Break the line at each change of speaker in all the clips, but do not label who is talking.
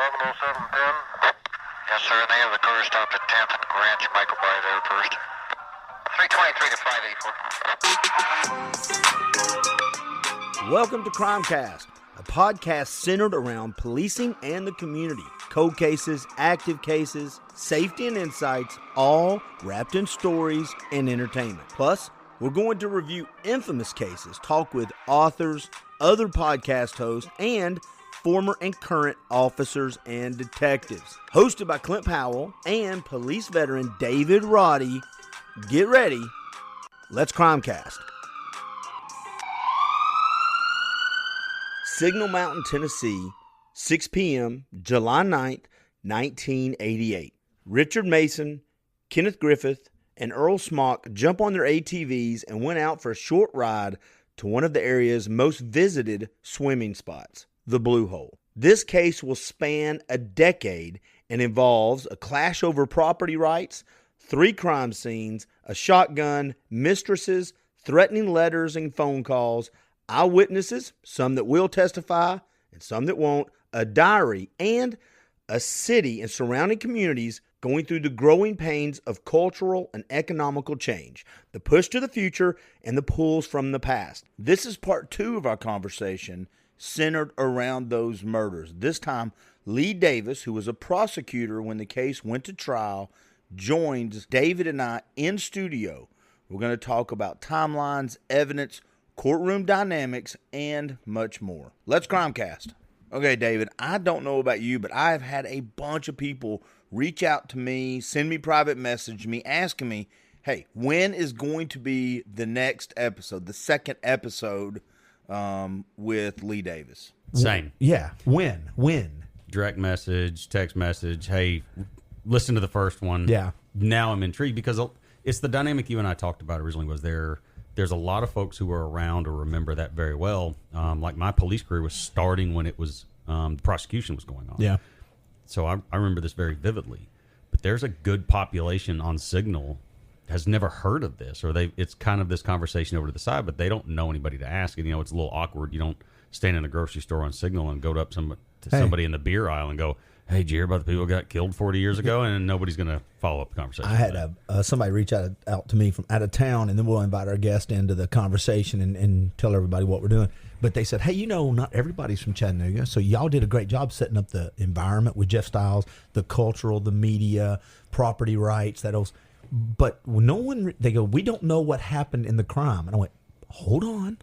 110710. Yes, sir, and they have the car stopped at 10th and Grant. You might go by there first. 323 to 584.
Welcome to CrimeCast, a podcast centered around policing and the community. Cold cases, active cases, safety and insights, all wrapped in stories and entertainment. Plus, we're going to review infamous cases, talk with authors, other podcast hosts, and former and current officers and detectives. Hosted by Clint Powell and police veteran David Roddy. Get ready. Let's CrimeCast. Signal Mountain, Tennessee, 6 p.m., July 9th, 1988. Richard Mason, Kenneth Griffith, and Earl Smock jump on their ATVs and went out for a short ride to one of the area's most visited swimming spots, the Blue Hole. This case will span a decade and involves a clash over property rights, 3 crime scenes, a shotgun, mistresses, threatening letters and phone calls, eyewitnesses, some that will testify and some that won't, a diary, and a city and surrounding communities going through the growing pains of cultural and economical change, the push to the future, and the pulls from the past. This is part 2 of our conversation centered around those murders. This time, Lee Davis, who was a prosecutor when the case went to trial, joins David and I in studio. We're going to talk about timelines, evidence, courtroom dynamics, and much more. Let's CrimeCast. Okay, David, I don't know about you, but I've had a bunch of people reach out to me, send me private message, me asking me, hey, when is going to be the next episode, the second episode with Lee Davis?
Same.
Yeah, when?
Direct message, text message, hey, listen to the first one.
Yeah.
Now I'm intrigued because it's the dynamic you and I talked about originally was there's a lot of folks who were around or remember that very well. Like my police career was starting when it was the prosecution was going on.
Yeah.
So I remember this very vividly. But there's a good population on Signal has never heard of this, or it's kind of this conversation over to the side, but they don't know anybody to ask. And, it's a little awkward. You don't stand in a grocery store on Signal and go up to somebody in the beer aisle and go, hey, did you hear about the people who got killed 40 years ago? And nobody's going to follow up the conversation.
I had somebody reach out to me from out of town, and then we'll invite our guest into the conversation and tell everybody what we're doing. But they said, hey, not everybody's from Chattanooga, so y'all did a great job setting up the environment with Jeff Stiles, the cultural, the media, property rights, but no one, they go, we don't know what happened in the crime. And I went, hold on,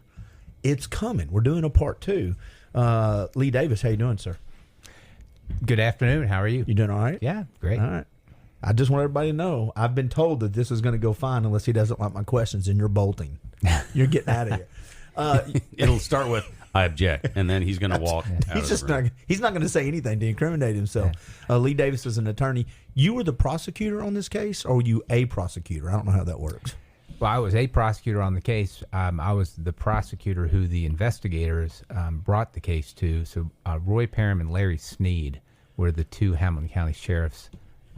it's coming. We're doing a part 2. Lee Davis, how you doing, sir?
Good afternoon. How are you?
You doing all right?
Yeah, great.
All right. I just want everybody to know I've been told that this is going to go fine unless he doesn't like my questions, and you're bolting. You're getting out of here.
It'll start with, I object, and then he's going to walk out
He's
of the room.
he's not going to say anything to incriminate himself. Lee Davis is an attorney. You were the prosecutor on this case, or were you a prosecutor? I don't know how that works.
Well, I was a prosecutor on the case. I was the prosecutor who the investigators brought the case to. So Roy Parham and Larry Sneed were the 2 Hamilton County Sheriff's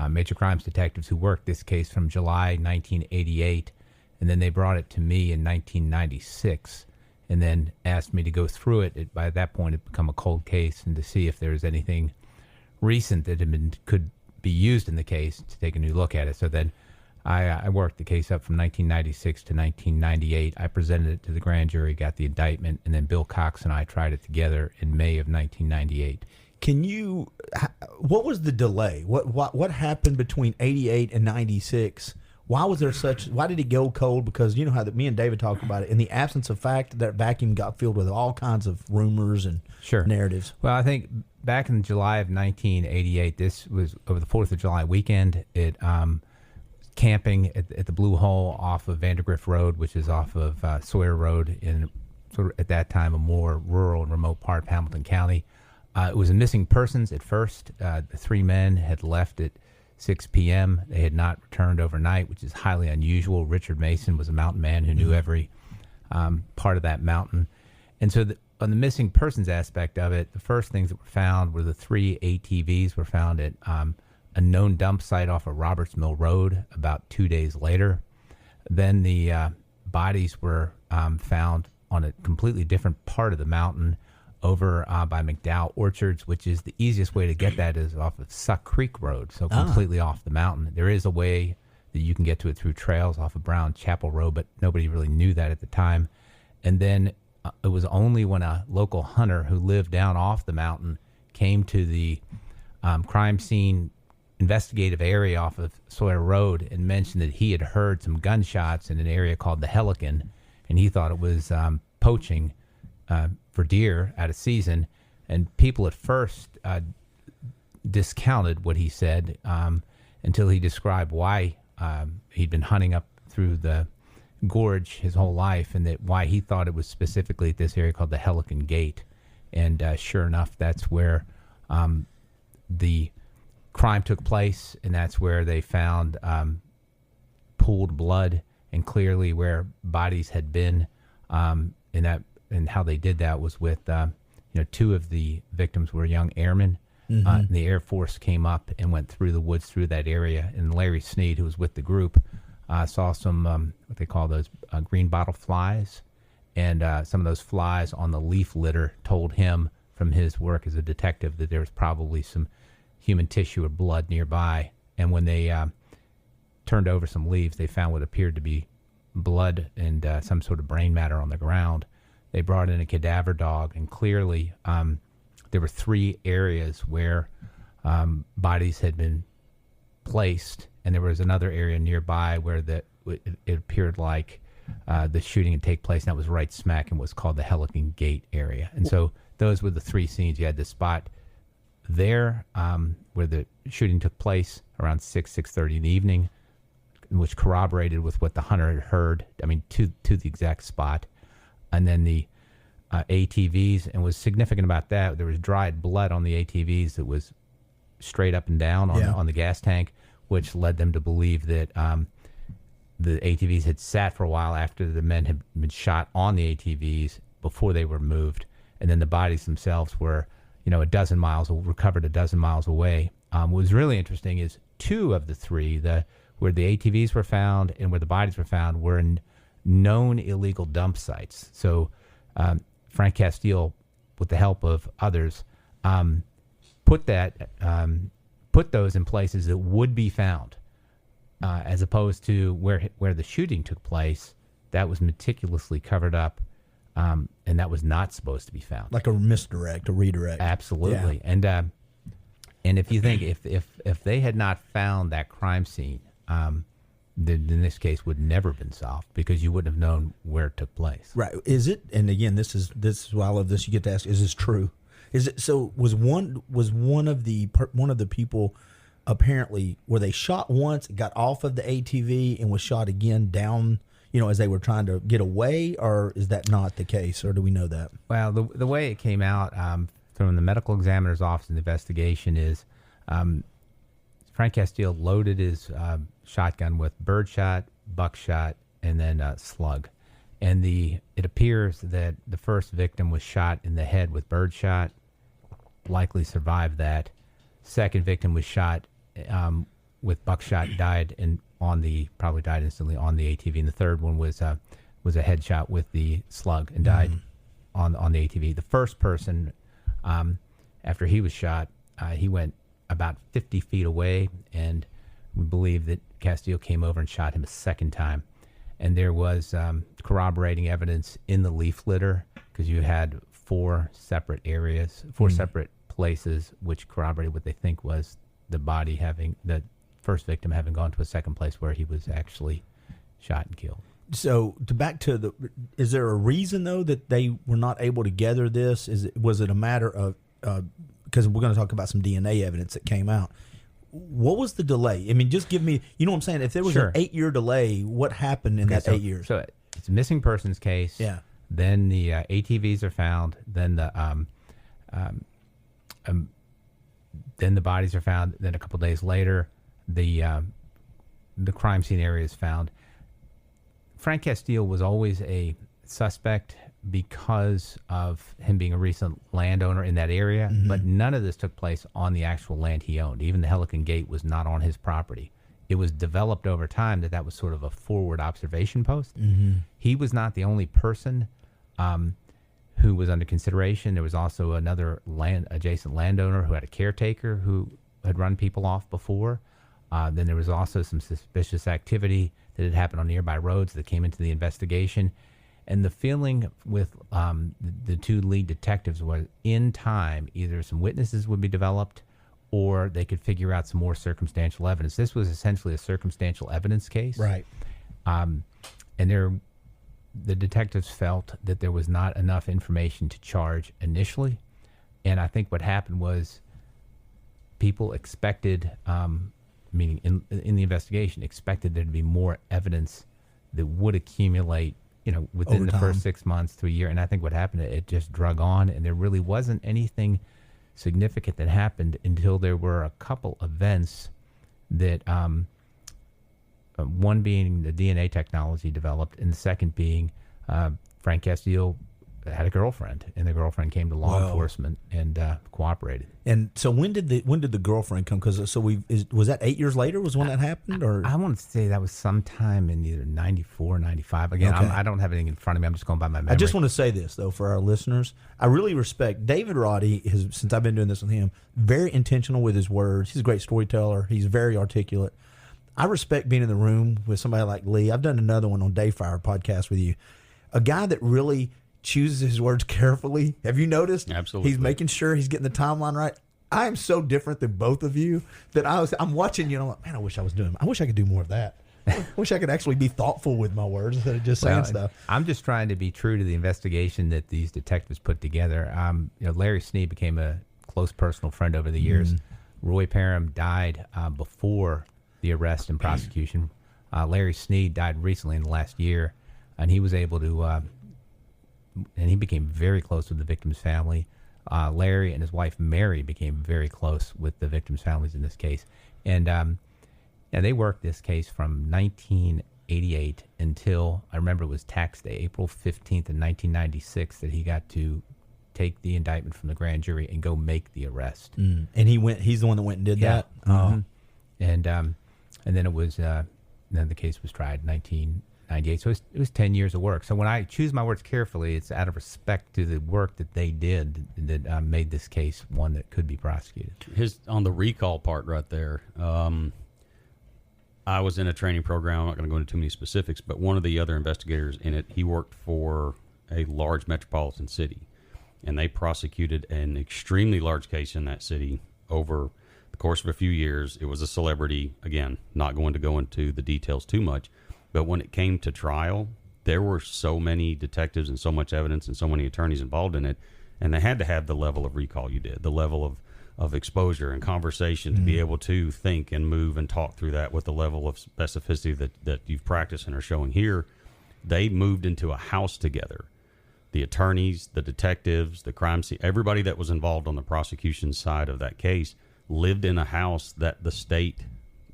major crimes detectives who worked this case from July 1988, and then they brought it to me in 1996, and then asked me to go through it. By that point, it had become a cold case, and to see if there was anything recent that could be used in the case to take a new look at it. So then I worked the case up from 1996 to 1998. I presented it to the grand jury, got the indictment, and then Bill Cox and I tried it together in May of 1998.
What was the delay? What happened between 88 and 96? Why did it go cold? Because you know how me and David talked about it. In the absence of fact, that vacuum got filled with all kinds of rumors and narratives.
Well, I think back in July of 1988, this was over the 4th of July weekend. It camping at the Blue Hole off of Vandergrift Road, which is off of Sawyer Road in sort of at that time a more rural and remote part of Hamilton County. It was a missing persons at first. The 3 men had left at 6 p.m. They had not returned overnight, which is highly unusual. Richard Mason was a mountain man who knew every part of that mountain. And so on the missing persons aspect of it, the first things that were found were the 3 ATVs were found at a known dump site off of Roberts Mill Road about 2 days later. Then the bodies were found on a completely different part of the mountain over by McDowell Orchards, which is the easiest way to get that is off of Suck Creek Road, so completely off the mountain. There is a way that you can get to it through trails off of Brown Chapel Road, but nobody really knew that at the time. And then it was only when a local hunter who lived down off the mountain came to the crime scene investigative area off of Sawyer Road and mentioned that he had heard some gunshots in an area called the Helican, and he thought it was poaching for deer out of season. And people at first discounted what he said until he described why he'd been hunting up through the gorge his whole life, and that why he thought it was specifically at this area called the Helican Gate. And sure enough, that's where the crime took place, and that's where they found pooled blood, and clearly where bodies had been. And how they did that was with two of the victims were young airmen. And the Air Force came up and went through the woods through that area, and Larry Sneed, who was with the group, saw some what they call those green bottle flies, and some of those flies on the leaf litter told him from his work as a detective that there was probably some human tissue or blood nearby. And when they turned over some leaves, they found what appeared to be blood and some sort of brain matter on the ground. They brought in a cadaver dog, and clearly there were 3 areas where bodies had been placed, and there was another area nearby where it appeared like the shooting had taken place, and that was right smack in what's called the Helican Gate area. And so those were the 3 scenes. You had the spot there where the shooting took place around 6:30 in the evening, which corroborated with what the hunter had heard, to the exact spot. And then the ATVs, and was significant about that, there was dried blood on the ATVs that was straight up and down on the gas tank, which led them to believe that the ATVs had sat for a while after the men had been shot on the ATVs before they were moved. And then the bodies themselves were, recovered a dozen miles away. What was really interesting is 2 of the 3, where the ATVs were found and where the bodies were found, were in known illegal dump sites. So Frank Castile, with the help of others, put those in places that would be found, as opposed to where the shooting took place. That was meticulously covered up, and that was not supposed to be found.
Like a misdirect, a redirect.
Absolutely. Yeah. And if you think if they had not found that crime scene, then in this case would never have been solved, because you wouldn't have known where it took place.
Right. Is it? And again, this is why I love this. You get to ask, is this true? Is it? So was one of the people apparently, were they shot once, got off of the ATV, and was shot again down, as they were trying to get away, or is that not the case, or do we know that?
Well, the way it came out from the medical examiner's office in the investigation is Frank Castile loaded his shotgun with birdshot, buckshot, and then slug. And it appears that the first victim was shot in the head with birdshot, likely survived that. Second victim was shot with buckshot, probably died instantly on the ATV. And the third one was a headshot with the slug and died on the ATV. The first person, after he was shot, he went about 50 feet away, and we believe that Castile came over and shot him a second time. And there was corroborating evidence in the leaf litter, because you had 4 separate areas, 4 separate places, which corroborated what they think was the first victim having gone to a second place where he was actually shot and killed.
So is there a reason though that they were not able to gather this? Was it a matter of, because we're going to talk about some DNA evidence that came out. What was the delay? Just give me, you know what I'm saying? If there was an 8-year delay, what happened in that 8 years?
So it's a missing persons case.
Yeah.
Then the ATVs are found. Then the bodies are found. Then a couple days later, the crime scene area is found. Frank Castile was always a suspect because of him being a recent landowner in that area, but none of this took place on the actual land he owned. Even the Helican Gate was not on his property. It was developed over time that was sort of a forward observation post. He was not the only person who was under consideration. There was also another adjacent landowner who had a caretaker who had run people off before. Then there was also some suspicious activity that had happened on nearby roads that came into the investigation. And the feeling with the two lead detectives was, in time, either some witnesses would be developed or they could figure out some more circumstantial evidence. This was essentially a circumstantial evidence case.
Right.
And the detectives felt that there was not enough information to charge initially. And I think what happened was people expected, meaning in the investigation, expected there to be more evidence that would accumulate, within
Over
the
time.
first 6 months to a year. And I think what happened, it just drug on, and there really wasn't anything significant that happened until there were a couple events that, one being the DNA technology developed, and the second being Frank Castillo had a girlfriend, and the girlfriend came to law
Wow.
enforcement and cooperated.
And so when did the girlfriend come? Because was that 8 years later? Was when that happened, or
I want to say that was sometime in either 94, 95. Again,
Okay.
I don't have anything in front of me. I'm just going by my memory.
I just want to say this though for our listeners. I really respect David Roddy. Since I've been doing this with him, very intentional with his words. He's a great storyteller. He's very articulate. I respect being in the room with somebody like Lee. I've done another one on Dayfire podcast with you. A guy that really chooses his words carefully. Have you noticed?
Absolutely.
He's making sure he's getting the timeline right. I am so different than both of you that I'm watching you and I'm like, man, I wish I could do more of that. I wish I could actually be thoughtful with my words instead of just saying stuff.
I'm just trying to be true to the investigation that these detectives put together. Larry Sneed became a close personal friend over the years. Roy Parham died before the arrest and prosecution. Larry Sneed died recently in the last year, and he was able to, and he became very close with the victim's family. Larry and his wife Mary became very close with the victims' families in this case, and they worked this case from 1988 until, I remember it was tax day, April 15th in 1996, that he got to take the indictment from the grand jury and go make the arrest.
And he's the one that went and did that.
Mhm. And then it was then the case was tried in 1998. So it was 10 years of work. So when I choose my words carefully, it's out of respect to the work that they did that made this case one that could be prosecuted.
On the recall part right there, I was in a training program. I'm not going to go into too many specifics, but one of the other investigators in it, he worked for a large metropolitan city, and they prosecuted an extremely large case in that city over the course of a few years. It was a celebrity. Again, not going to go into the details too much, but when it came to trial, there were so many detectives and so much evidence and so many attorneys involved in it, and they had to have the level of recall you did, the level of exposure and conversation to be able to think and move and talk through that with the level of specificity that you've practiced and are showing here. They moved into a house together. The attorneys, the detectives, the crime scene, everybody that was involved on the prosecution side of that case lived in a house that the state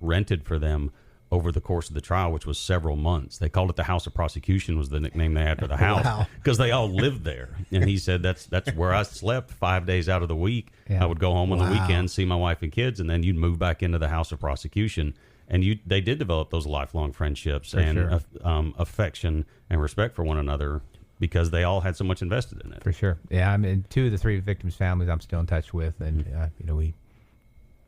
rented for them over the course of the trial, which was several months. They called it the House of Prosecution, was the nickname they had for the house, because they all lived there. And he said that's where I slept 5 days out of the week.
Yeah.
I would go home on the weekend, see my wife and kids, and then you'd move back into the House of Prosecution. And they did develop those lifelong friendships and affection and respect for one another, because they all had so much invested in it.
For sure. Yeah, I mean, 2 of the 3 victims' families I'm still in touch with, and we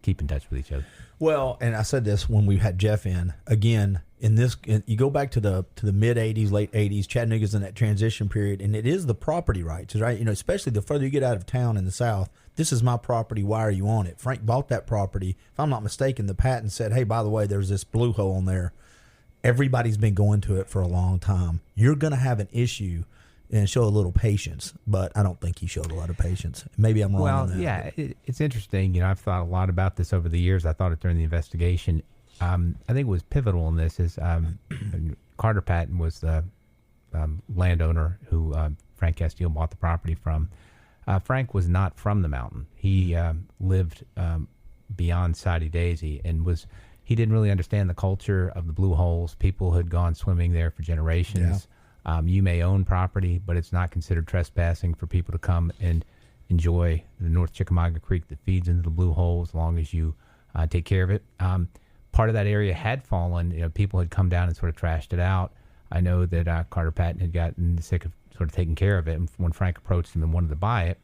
keep in touch with each other.
Well, and I said this when we had Jeff in. Again, you go back to the mid 80s, late 80s, Chattanooga's in that transition period, and it is the property rights, right? Especially the further you get out of town in the South. This is my property. Why are you on it? Frank bought that property. If I'm not mistaken, the patent said, hey, by the way, there's this blue hole on there. Everybody's been going to it for a long time. You're going to have an issue and show a little patience, but I don't think he showed a lot of patience. Maybe I'm wrong on that.
Yeah, it's interesting. I've thought a lot about this over the years. I thought it during the investigation. I think it was pivotal in this is Carter Patton was the landowner who Frank Castillo bought the property from. Frank was not from the mountain. He lived beyond Saudi Daisy and he didn't really understand the culture of the blue holes. People had gone swimming there for generations. Yeah. You may own property, but it's not considered trespassing for people to come and enjoy the North Chickamauga Creek that feeds into the blue hole as long as you take care of it. Part of that area had fallen. People had come down and sort of trashed it out. I know that Carter Patton had gotten sick of sort of taken care of it. And when Frank approached him and wanted to buy it,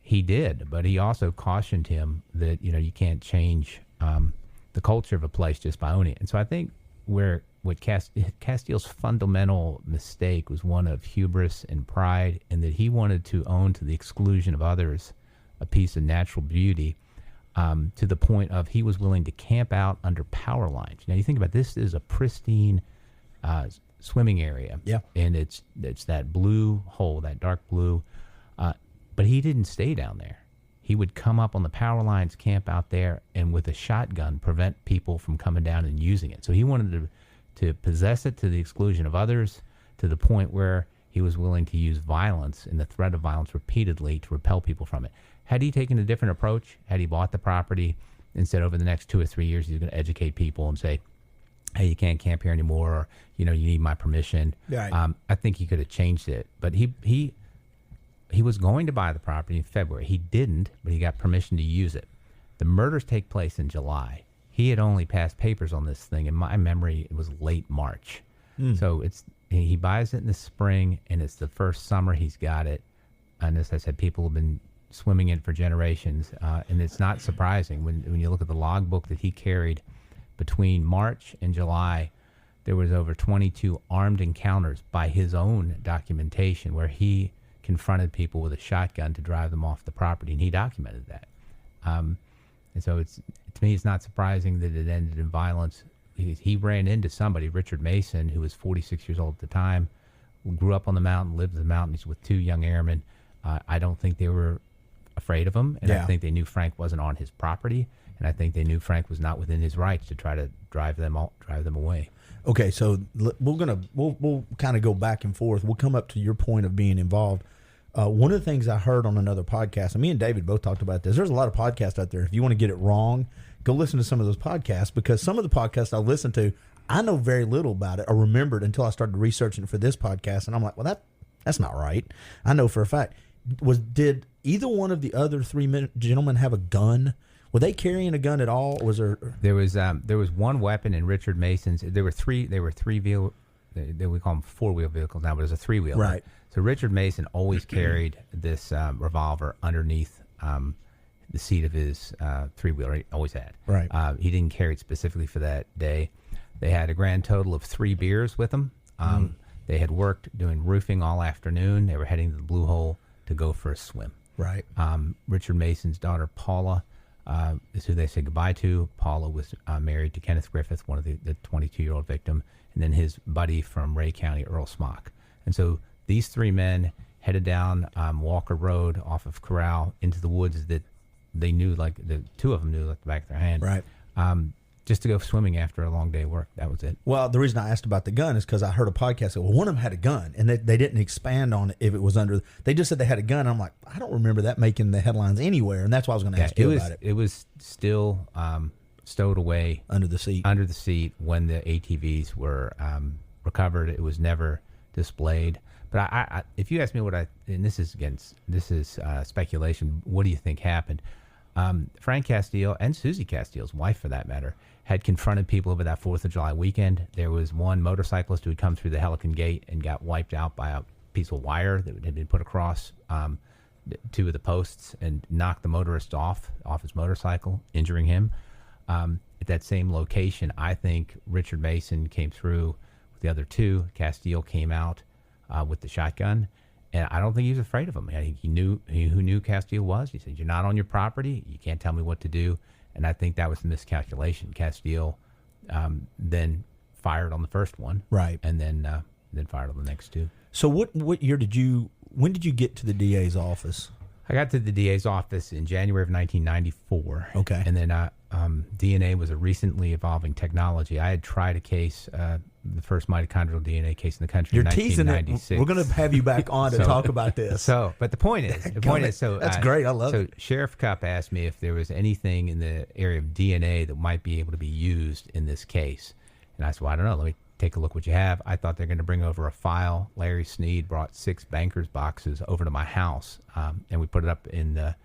he did. But he also cautioned him that, you can't change the culture of a place just by owning it. And so I think what Castiel's fundamental mistake was one of hubris and pride, and that he wanted to own to the exclusion of others a piece of natural beauty, to the point of he was willing to camp out under power lines. Now you think about this is a pristine swimming area, and it's that blue hole, that dark blue, but he didn't stay down there. He would come up on the power lines, camp out there, and with a shotgun prevent people from coming down and using it. So he wanted to possess it to the exclusion of others, to the point where he was willing to use violence and the threat of violence repeatedly to repel people from it. Had he taken a different approach, had he bought the property and said over the next 2 or 3 years he's going to educate people and say, hey, you can't camp here anymore, or, you need my permission,
right.
I think he could have changed it. But he was going to buy the property in February. He didn't, but he got permission to use it. The murders take place in July. He had only passed papers on this thing. In my memory, it was late March. So he buys it in the spring, and it's the first summer he's got it. And as I said, people have been swimming in it for generations. And it's not surprising when you look at the logbook that he carried between March and July. There was over 22 armed encounters by his own documentation where he confronted people with a shotgun to drive them off the property, and he documented that. And so to me, it's not surprising that it ended in violence. He ran into somebody, Richard Mason, who was 46 years old at the time, grew up on the mountain, lived in the mountains with 2 young airmen. I don't think they were afraid of him, and I think they knew Frank wasn't on his property, and I think they knew Frank was not within his rights to try to drive them away.
Okay, so we'll kind of go back and forth. We'll come up to your point of being involved. One of the things I heard on another podcast, and me and David both talked about this, there's a lot of podcasts out there. If you want to get it wrong, go listen to some of those podcasts, because some of the podcasts I listened to, I know very little about it or remembered until I started researching for this podcast, and I'm like, well, that's not right. I know for a fact. Did either one of the other 3 gentlemen have a gun? Were they carrying a gun at all? Or was there
was one weapon in Richard Mason's. There were three vehicle. We call them 4-wheel vehicles now, but it was a 3-wheel.
Right.
So Richard Mason always carried this revolver underneath the seat of his 3-wheeler. He always had.
Right.
He didn't carry it specifically for that day. They had a grand total of 3 beers with them. They had worked doing roofing all afternoon. They were heading to the Blue Hole to go for a swim.
Right.
Richard Mason's daughter, Paula, is who they said goodbye to. Paula was married to Kenneth Griffith, one of the 22-year-old victim, and then his buddy from Ray County, Earl Smock. And so these 3 men headed down Walker Road off of Corral into the woods that they knew, like the 2 of them knew like the back of their hand.
Right.
Just to go swimming after a long day of work. That was it.
Well, the reason I asked about the gun is because I heard a podcast that, well, one of them had a gun, and they didn't expand on it if it was under. They just said they had a gun. And I'm like, I don't remember that making the headlines anywhere, and that's why I was going to ask you about it.
It was still stowed away
under the seat.
Under the seat when the ATVs were recovered. It was never displayed. But I if you ask me and this is speculation. What do you think happened? Frank Castiel and Susie Castiel's wife, for that matter, had confronted people over that 4th of July weekend. There was one motorcyclist who had come through the Helican Gate and got wiped out by a piece of wire that had been put across 2 of the posts and knocked the motorist off his motorcycle, injuring him. At that same location, I think Richard Mason came through with the other 2. Castiel came out with the shotgun. And I don't think he was afraid of him. I think he knew who knew Castiel was. He said, "You're not on your property. You can't tell me what to do." And I think that was the miscalculation. Castiel then fired on the first one,
right,
and then fired on the next 2.
So what year when did you get to the DA's office?
I got to the DA's office in January of 1994.
Okay.
And then DNA was a recently evolving technology. I had tried a case, the first mitochondrial DNA case in the country.
You're
in
teasing
1996.
it. We're going to have you back on to talk about this.
But the point is,
that's great. I love it.
So Sheriff Cupp asked me if there was anything in the area of DNA that might be able to be used in this case. And I said, well, I don't know. Let me take a look what you have. I thought they're going to bring over a file. Larry Sneed brought 6 banker's boxes over to my house, and we put it up in the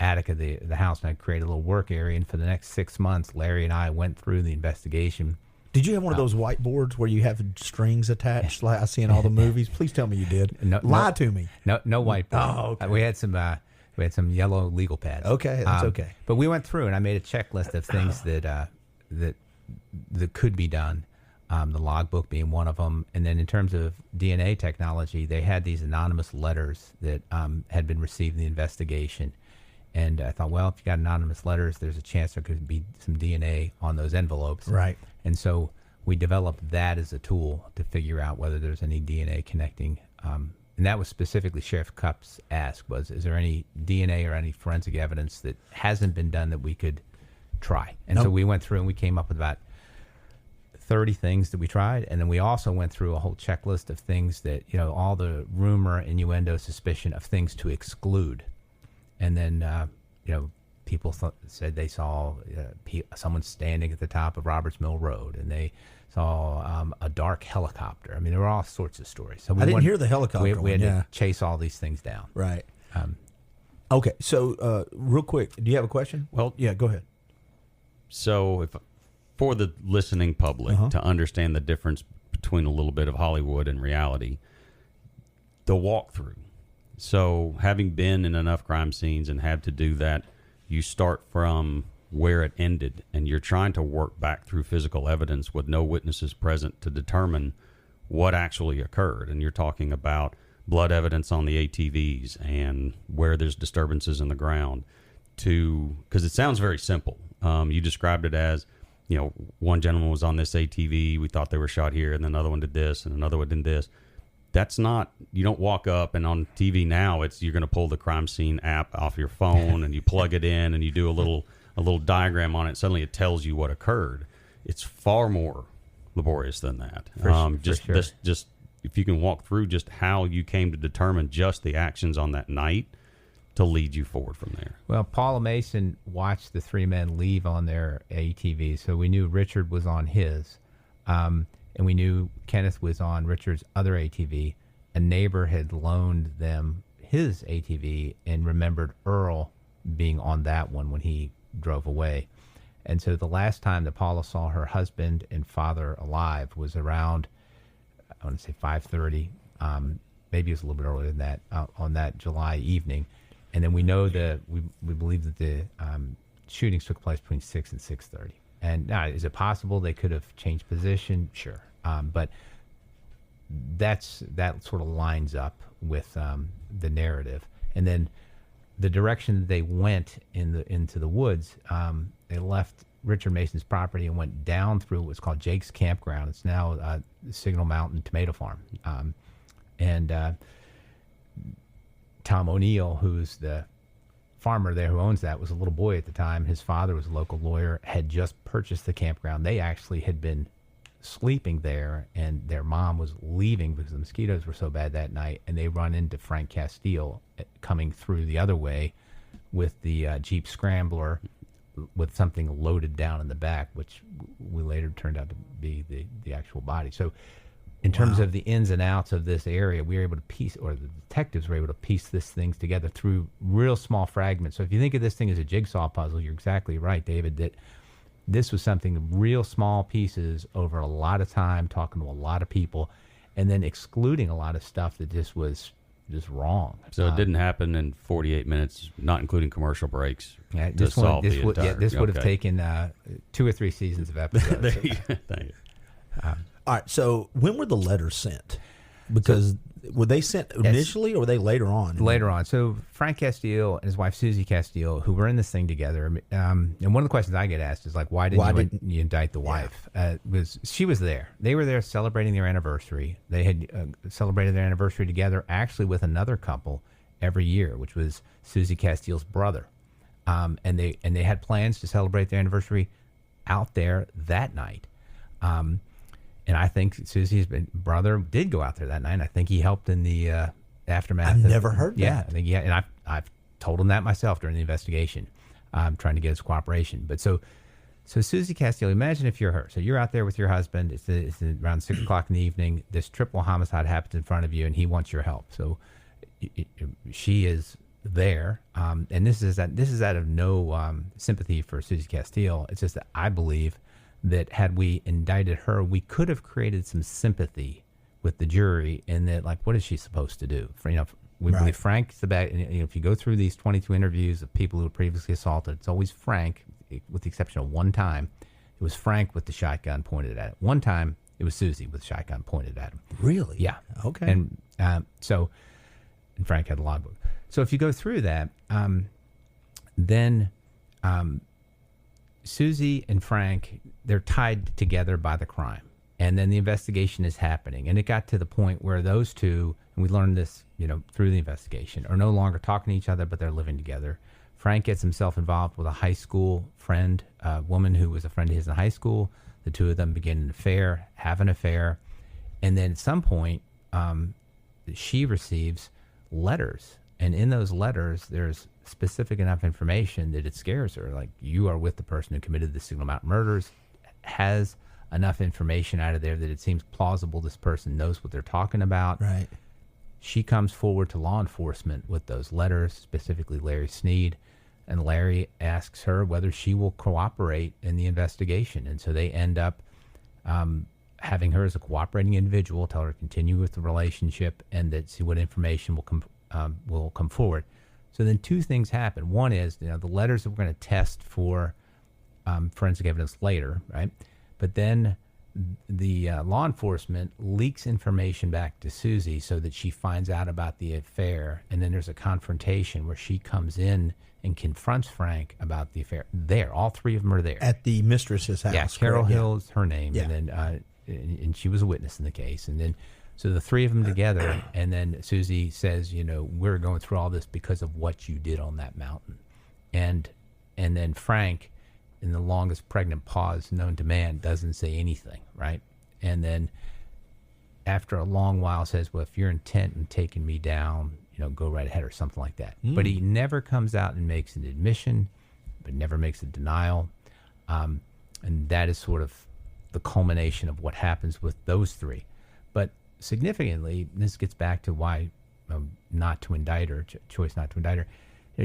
attic of the house, and I created a little work area. And for the next 6 months, Larry and I went through the investigation
Did you have one of those whiteboards where you have strings attached like I see in all the movies? Please tell me you did. Lie to me.
No whiteboard.
Oh, okay.
We had some yellow legal pads.
Okay, that's okay.
But we went through and I made a checklist of things that could be done. The logbook being one of them, and then in terms of DNA technology, they had these anonymous letters that had been received in the investigation. And I thought, well, if you got anonymous letters, there's a chance there could be some DNA on those envelopes.
Right.
And so we developed that as a tool to figure out whether there's any DNA connecting. And that was specifically Sheriff Cupp's ask was, is there any DNA or any forensic evidence that hasn't been done that we could try? And so we went through and we came up with about 30 things that we tried. And then we also went through a whole checklist of things that, all the rumor, innuendo, suspicion of things to exclude. And then, people said they saw someone standing at the top of Roberts Mill Road, and they saw a dark helicopter. I mean, there were all sorts of stories. So
I didn't hear the helicopter.
We had to chase all these things down.
Right. Okay. So, real quick, do you have a question?
Well,
yeah, go ahead.
So, for the listening public to understand the difference between a little bit of Hollywood and reality, the walkthrough. So, having been in enough crime scenes and had to do that, you start from where it ended, and you're trying to work back through physical evidence with no witnesses present to determine what actually occurred. And you're talking about blood evidence on the ATVs and where there's disturbances in the ground. Because it sounds very simple. You described it as, one gentleman was on this ATV, we thought they were shot here, and then another one did this, and another one did this. That's not, you don't walk up and on TV now you're going to pull the crime scene app off your phone and you plug it in and you do a little diagram on it. Suddenly it tells you what occurred. It's far more laborious than that. Just if you can walk through just how you came to determine just the actions on that night to lead you forward from there.
Well, Paula Mason watched the three men leave on their ATV, so we knew Richard was on his. And we knew Kenneth was on Richard's other ATV. A neighbor had loaned them his ATV and remembered Earl being on that one when he drove away. And so the last time that Paula saw her husband and father alive was around, I want to say 5:30. Maybe it was a little bit earlier than that, on that July evening. And then we know that we believe that the shootings took place between 6 and 6:30. And now, is it possible they could have changed position? Sure. But that sort of lines up with the narrative. And then the direction they went into the woods, they left Richard Mason's property and went down through what's called Jake's Campground. It's now Signal Mountain Tomato Farm. And Tom O'Neill, who's the farmer there who owns that, was a little boy at the time. His father was a local lawyer, had just purchased the campground. They actually had been sleeping there, and their mom was leaving because the mosquitoes were so bad that night, and they run into Frank Castile coming through the other way with the Jeep Scrambler with something loaded down in the back, which we later turned out to be the actual body. So in terms of the ins and outs of this area, we were able to the detectives were able to piece this things together through real small fragments. So if you think of this thing as a jigsaw puzzle, you're exactly right, David, that this was something real small pieces over a lot of time, talking to a lot of people, and then excluding a lot of stuff that just was just wrong.
So it didn't happen in 48 minutes, not including commercial breaks.
Yeah, this would have taken 2 or 3 seasons of episodes.
Thank you.
All right. So when were the letters sent? Because were they sent initially or were they later on?
Later on. So Frank Castile and his wife Susie Castile, who were in this thing together, and one of the questions I get asked is like, why didn't you indict the wife? She was there. They were there celebrating their anniversary. They had celebrated their anniversary together, actually with another couple every year, which was Susie Castile's brother, and they had plans to celebrate their anniversary out there that night. And I think Susie's brother did go out there that night. And I think he helped in the aftermath.
I've never heard that.
Yeah, I think and I've told him that myself during the investigation, trying to get his cooperation. But so Susie Castile, imagine if you're her. So you're out there with your husband. It's around 6 o'clock in the evening. This triple homicide happens in front of you, and he wants your help. So she is there, and this is out of no sympathy for Susie Castile. It's just that I believe that had we indicted her, we could have created some sympathy with the jury in that, like, what is she supposed to do? We believe Frank's the bad. If you go through these 22 interviews of people who were previously assaulted, it's always Frank, with the exception of one time. It was Frank with the shotgun pointed at him. One time, it was Susie with the shotgun pointed at him.
Really?
Yeah.
Okay.
And and Frank had a logbook. So if you go through that, then Susie and Frank, they're tied together by the crime. And then the investigation is happening. And it got to the point where those two, and we learned this, through the investigation, are no longer talking to each other, but they're living together. Frank gets himself involved with a high school friend, a woman who was a friend of his in high school. The two of them begin an affair, have an affair. And then at some point, she receives letters. And in those letters, there's specific enough information that it scares her. Like, you are with the person who committed the Signal Mountain murders, has enough information out of there that it seems plausible this person knows what they're talking about.
Right.
She comes forward to law enforcement with those letters, specifically Larry Sneed, and Larry asks her whether she will cooperate in the investigation. And so they end up having her as a cooperating individual, tell her to continue with the relationship, and that see what information will come forward. So then two things happen. One is, the letters that we're going to test for forensic evidence later, right? But then the law enforcement leaks information back to Susie so that she finds out about the affair, and then there's a confrontation where she comes in and confronts Frank about the affair. There, all three of them are there.
At the mistress's house.
Yeah, Carol Hill is her name,
Yeah.
and then and she was a witness in the case. And then, so the three of them together, and then Susie says, we're going through all this because of what you did on that mountain. And then Frank, in the longest pregnant pause known to man, doesn't say anything, right? And then after a long while says, well, if you're intent on taking me down, go right ahead, or something like that. But he never comes out and makes an admission, but never makes a denial. And that is sort of the culmination of what happens with those three. But significantly, this gets back to why not to indict her, choice not to indict her.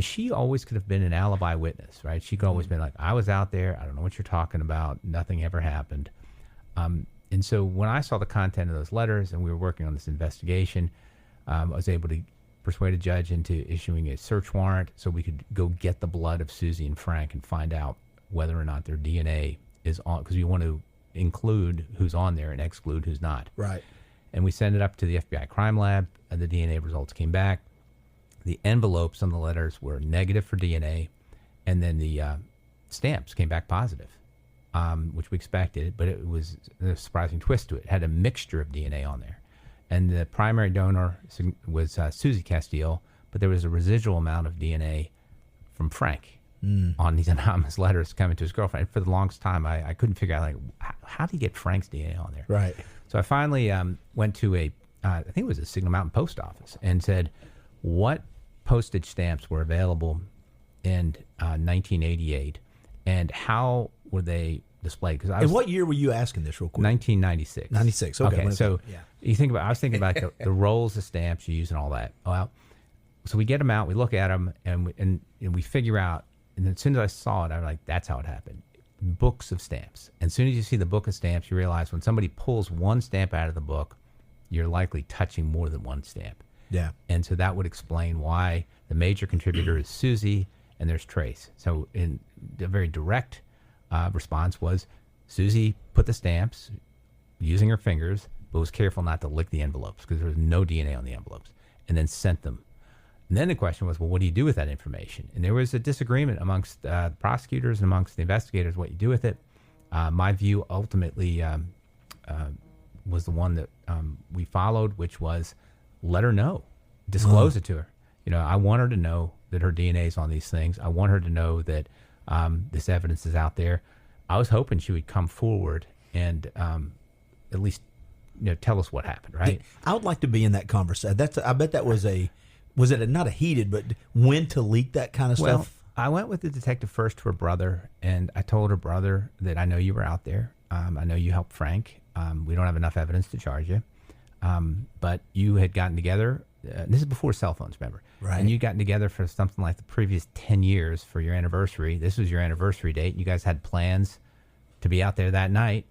She always could have been an alibi witness, right? She could always been like, I was out there. I don't know what you're talking about. Nothing ever happened. And so when I saw the content of those letters and we were working on this investigation, I was able to persuade a judge into issuing a search warrant so we could go get the blood of Susie and Frank and find out whether or not their DNA is on, because we want to include who's on there and exclude who's not.
Right.
And we sent it up to the FBI crime lab, and the DNA results came back. The envelopes on the letters were negative for DNA, and then the stamps came back positive, which we expected, but it was a surprising twist to it. It had a mixture of DNA on there. And the primary donor was Susie Castile, but there was a residual amount of DNA from Frank on these anonymous letters coming to his girlfriend. And for the longest time, I couldn't figure out, like, how did he get Frank's DNA on there?
Right.
So I finally went to I think it was a Signal Mountain post office, and said, what postage stamps were available in 1988, and how were they displayed? Because
And what year were you asking this real quick?
1996.
96. Okay.
So
Yeah.
you think about, I was thinking about the rolls of stamps you use and all that. Well, so we get them out, we look at them, and we figure out. And as soon as I saw it, I was like, that's how it happened. Books of stamps. And as soon as you see the book of stamps, you realize when somebody pulls one stamp out of the book, you're likely touching more than one stamp.
Yeah.
And so that would explain why the major contributor is Susie and there's Trace. So in the very direct response was Susie put the stamps using her fingers, but was careful not to lick the envelopes because there was no DNA on the envelopes, and then sent them. And then the question was, well, what do you do with that information? And there was a disagreement amongst the prosecutors and amongst the investigators what you do with it. My view ultimately was the one that we followed, which was let her know, disclose it to her. I want her to know that her DNA is on these things. I want her to know that this evidence is out there. I was hoping she would come forward and at least tell us what happened, right?
I would like to be in that conversation. I bet that was not a heated, but when to leak that kind of stuff?
I went with the detective first to her brother, and I told her brother that I know you were out there. I know you helped Frank. We don't have enough evidence to charge you. But you had gotten together. This is before cell phones, remember?
Right.
And you'd gotten together for something like the previous 10 years for your anniversary. This was your anniversary date. You guys had plans to be out there that night.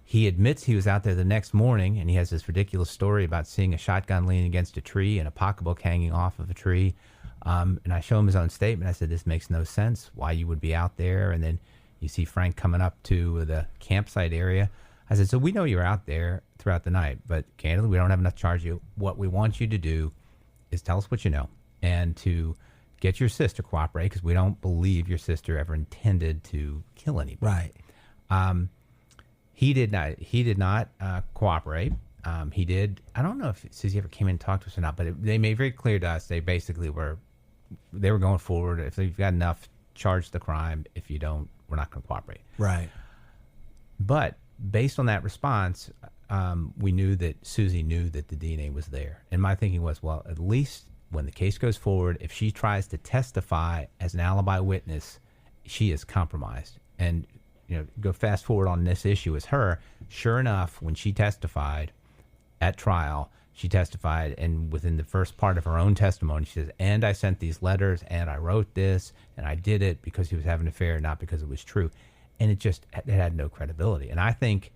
He admits he was out there the next morning, and he has this ridiculous story about seeing a shotgun leaning against a tree and a pocketbook hanging off of a tree. And I show him his own statement. I said, this makes no sense, why you would be out there. And then you see Frank coming up to the campsite area. I said, so we know you're out there throughout the night, but candidly, we don't have enough to charge you. What we want you to do is tell us what you know and to get your sister to cooperate, because we don't believe your sister ever intended to kill anybody.
Right.
He did not cooperate. He did. I don't know if Susie ever came in and talked to us or not, but they made very clear to us they basically were going forward. If you've got enough, charge the crime. If you don't, we're not going to cooperate.
Right.
But based on that response, we knew that Susie knew that the DNA was there. And my thinking was, well, at least when the case goes forward, if she tries to testify as an alibi witness, she is compromised. And go fast forward on this issue as her. Sure enough, when she testified at trial, she testified, and within the first part of her own testimony, she says, and I sent these letters, and I wrote this, and I did it because he was having an affair, not because it was true. And it had no credibility. And I think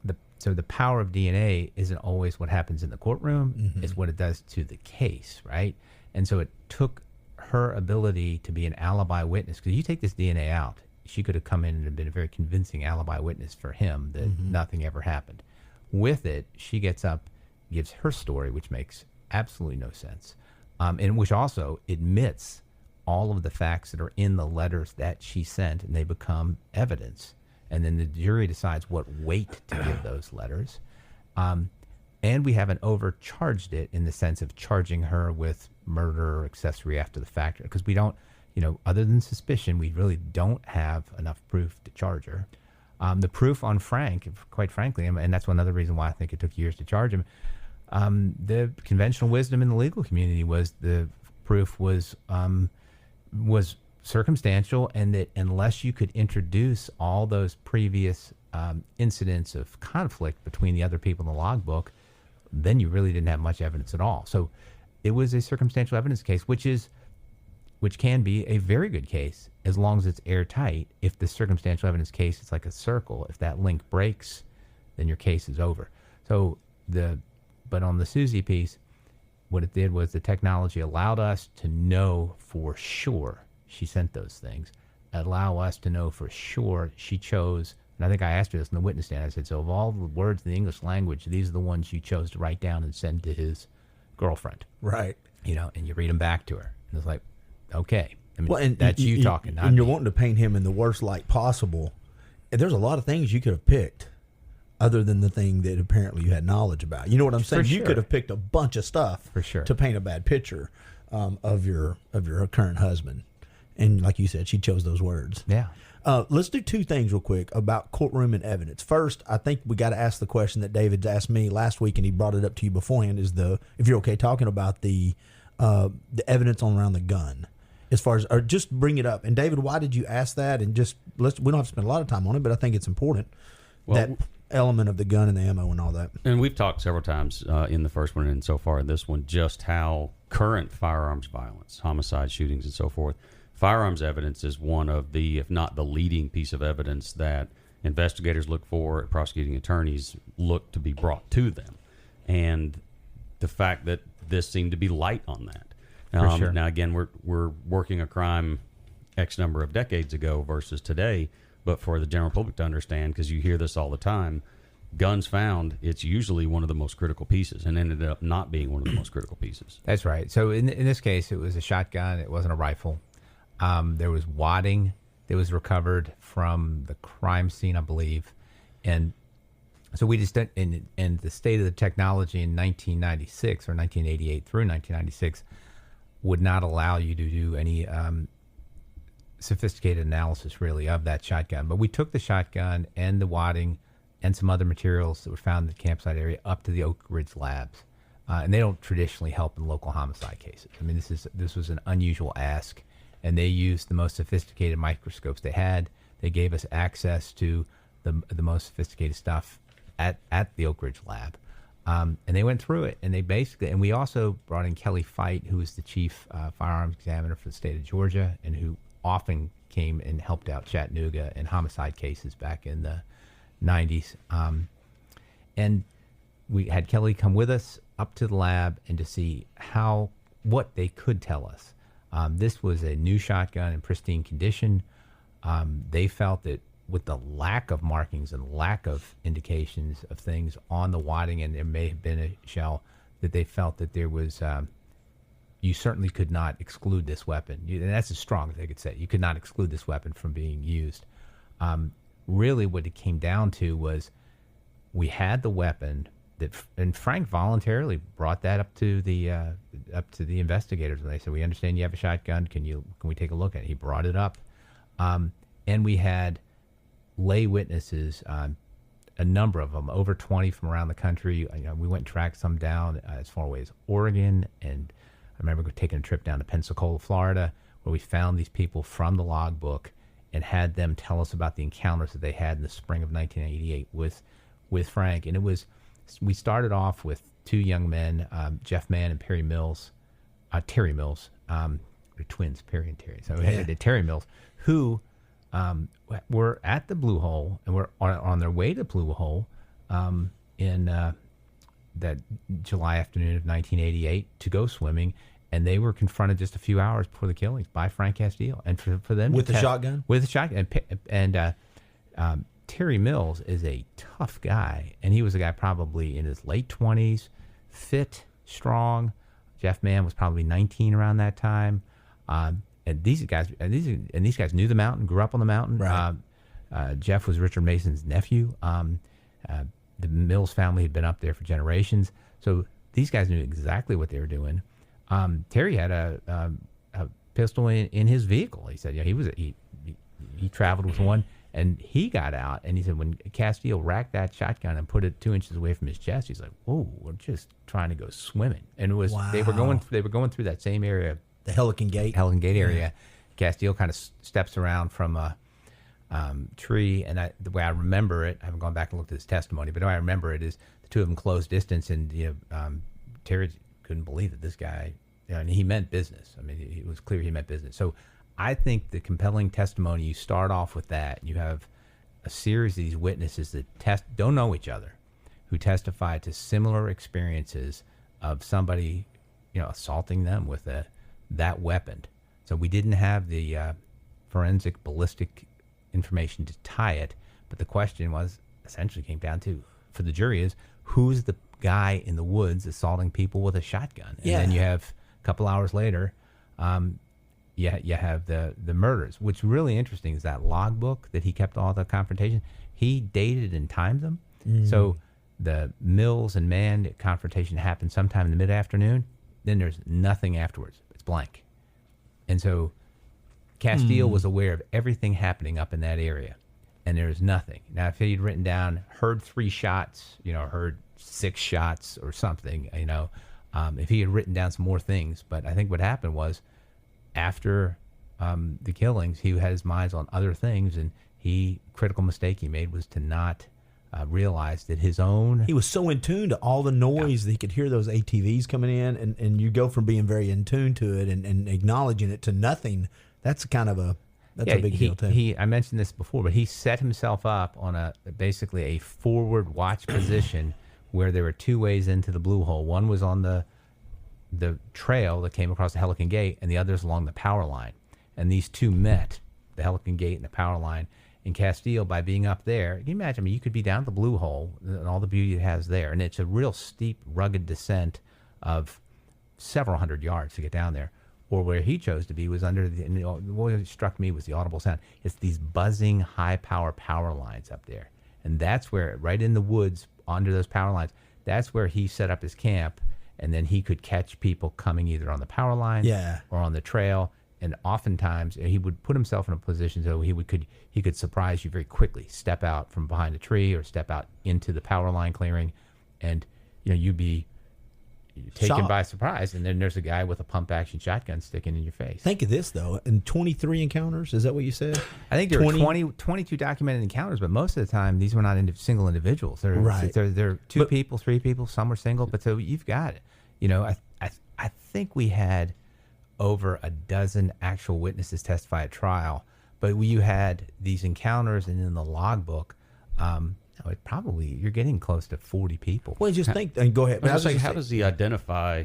the power of DNA isn't always what happens in the courtroom. Mm-hmm. It's what it does to the case, right? And so it took her ability to be an alibi witness, because you take this DNA out, she could have come in and have been a very convincing alibi witness for him that nothing ever happened. With it, she gets up, gives her story, which makes absolutely no sense, and which also admits all of the facts that are in the letters that she sent, and they become evidence. And then the jury decides what weight to give those letters. And we haven't overcharged it in the sense of charging her with murder or accessory after the fact, because we don't, other than suspicion, we really don't have enough proof to charge her. The proof on Frank, quite frankly, and that's one other reason why I think it took years to charge him, the conventional wisdom in the legal community was the proof was circumstantial, and that unless you could introduce all those previous incidents of conflict between the other people in the logbook, then you really didn't have much evidence at all. So it was a circumstantial evidence case, which can be a very good case as long as it's airtight. If the circumstantial evidence case is like a circle, if that link breaks, then your case is over. But on the Susie piece, what it did was the technology allowed us to know for sure she sent those things, allow us to know for sure she chose, and I think I asked her this in the witness stand, I said, so of all the words in the English language, these are the ones you chose to write down and send to his girlfriend.
Right.
And you read them back to her. And it's like, okay. I mean,
well, and
that's you talking, not
and you're
me.
wanting to paint him in the worst light possible. And there's a lot of things you could have picked other than the thing that apparently you had knowledge about. You know what I'm saying?
For
You
sure.
could have picked a bunch of stuff
For sure.
to paint a bad picture of your current husband. And like you said, she chose those words.
Yeah.
Let's do two things real quick about courtroom and evidence. First, I think we got to ask the question that David asked me last week, and he brought it up to you beforehand, is if you're okay talking about the evidence on around the gun. As far as, or just bring it up. And David, why did you ask that? And we don't have to spend a lot of time on it, but I think it's important, that element of the gun and the ammo and all that.
And we've talked several times in the first one and so far in this one, just how current firearms violence, homicide, shootings, and so forth, firearms evidence is one of the, if not the leading piece of evidence that investigators look for, prosecuting attorneys look to be brought to them. And the fact that this seemed to be light on that.
For sure.
Now, again, we're working a crime X number of decades ago versus today, but for the general public to understand, because you hear this all the time, guns found, it's usually one of the most critical pieces, and ended up not being one of the most critical pieces.
That's right. So in this case, it was a shotgun. It wasn't a rifle. There was wadding that was recovered from the crime scene, I believe. And so we just, in the state of the technology in 1996 or 1988 through 1996 would not allow you to do any sophisticated analysis really of that shotgun. But we took the shotgun and the wadding and some other materials that were found in the campsite area up to the Oak Ridge labs. And they don't traditionally help in local homicide cases. I mean, this was an unusual ask, and they used the most sophisticated microscopes they had. They gave us access to the most sophisticated stuff at the Oak Ridge lab. And they went through it, and and we also brought in Kelly Fite, who is the chief firearms examiner for the state of Georgia, and who often came and helped out Chattanooga in homicide cases back in the 90s. And we had Kelly come with us up to the lab and to see what they could tell us. This was a new shotgun in pristine condition. They felt that with the lack of markings and lack of indications of things on the wadding, and there may have been a shell, that they felt that there was, you certainly could not exclude this weapon. And that's as strong as they could say. You could not exclude this weapon from being used. Really what it came down to was we had the weapon, and Frank voluntarily brought that up to the investigators. And they said, "We understand you have a shotgun. Can we take a look at it?" He brought it up, and we had lay witnesses, a number of them, over 20 from around the country. We went and tracked some down as far away as Oregon, and I remember taking a trip down to Pensacola, Florida, where we found these people from the logbook and had them tell us about the encounters that they had in the spring of 1988 with Frank. And we started off with two young men, Jeff Mann and Terry Mills. They're twins, Perry and Terry. So we had Terry Mills, who were at the Blue Hole and were on their way to Blue Hole in that July afternoon of 1988 to go swimming, and they were confronted just a few hours before the killings by Frank Castile. And for them
with the shotgun?
With the shotgun. And Terry Mills is a tough guy, and he was a guy probably in his late 20s, fit, strong. Jeff Mann was probably 19 around that time. And these guys knew the mountain, grew up on the mountain.
Right.
Jeff was Richard Mason's nephew. The Mills family had been up there for generations, so these guys knew exactly what they were doing. Terry had a pistol in his vehicle. He said, he traveled with one, and he got out, and he said when Castile racked that shotgun and put it 2 inches away from his chest, he's like, "Whoa, we're just trying to go swimming." And it was they were going through that same area.
The Helican Gate
area. Yeah. Castile kind of steps around from a tree, and the way I remember it, I haven't gone back and looked at his testimony, but the way I remember it is the two of them closed distance, and Terry couldn't believe that this guy, and he meant business. I mean, it was clear he meant business. So I think the compelling testimony, you start off with that. You have a series of these witnesses that don't know each other, who testify to similar experiences of somebody, assaulting them with that weapon. So we didn't have the forensic ballistic information to tie it, but the question essentially came down to, for the jury, is who's the guy in the woods assaulting people with a shotgun? And then you have a couple hours later, you have the murders. What's really interesting is that logbook that he kept all the confrontation. He dated and timed them. So the Mills and Mann confrontation happened sometime in the mid-afternoon. Then there's nothing afterwards. It's blank. And so Castile was aware of everything happening up in that area, and there's nothing. Now, if he'd written down, heard 3 shots, heard 6 shots or something, if he had written down some more things. But I think what happened was, after the killings, he had his minds on other things, and critical mistake he made was to not realize that he
was so in tune to all the noise that he could hear those ATVs coming in, and you go from being very in tune to it and acknowledging it to nothing. That's kind of a big deal too.
I mentioned this before, but he set himself up on basically a forward watch position where there were 2 ways into the Blue Hole. One was on the trail that came across the Helican Gate, and the other's along the power line. And these two met, the Helican Gate and the power line. And Castile, by being up there, can you imagine? I mean, you could be down at the Blue Hole and all the beauty it has there, and it's a real steep, rugged descent of several hundred yards to get down there. Or where he chose to be was under what struck me was the audible sound. It's these buzzing, high-power lines up there. And that's where, right in the woods, under those power lines, that's where he set up his camp, and then he could catch people coming either on the power line or on the trail. And oftentimes, he would put himself in a position so he could surprise you very quickly, step out from behind a tree or step out into the power line clearing, and you'd be taken by surprise, and then there's a guy with a pump-action shotgun sticking in your face.
Think of this, though. In 23 encounters, is that what you said?
I think there were 22 documented encounters, but most of the time, these were not single individuals. They're 2 people, 3 people, some were single, but so you've got it. I think we had over a dozen actual witnesses testify at trial, But you had these encounters, and in the logbook, you're getting close to 40 people.
Well, just think, and go ahead.
But I was like, how does he identify?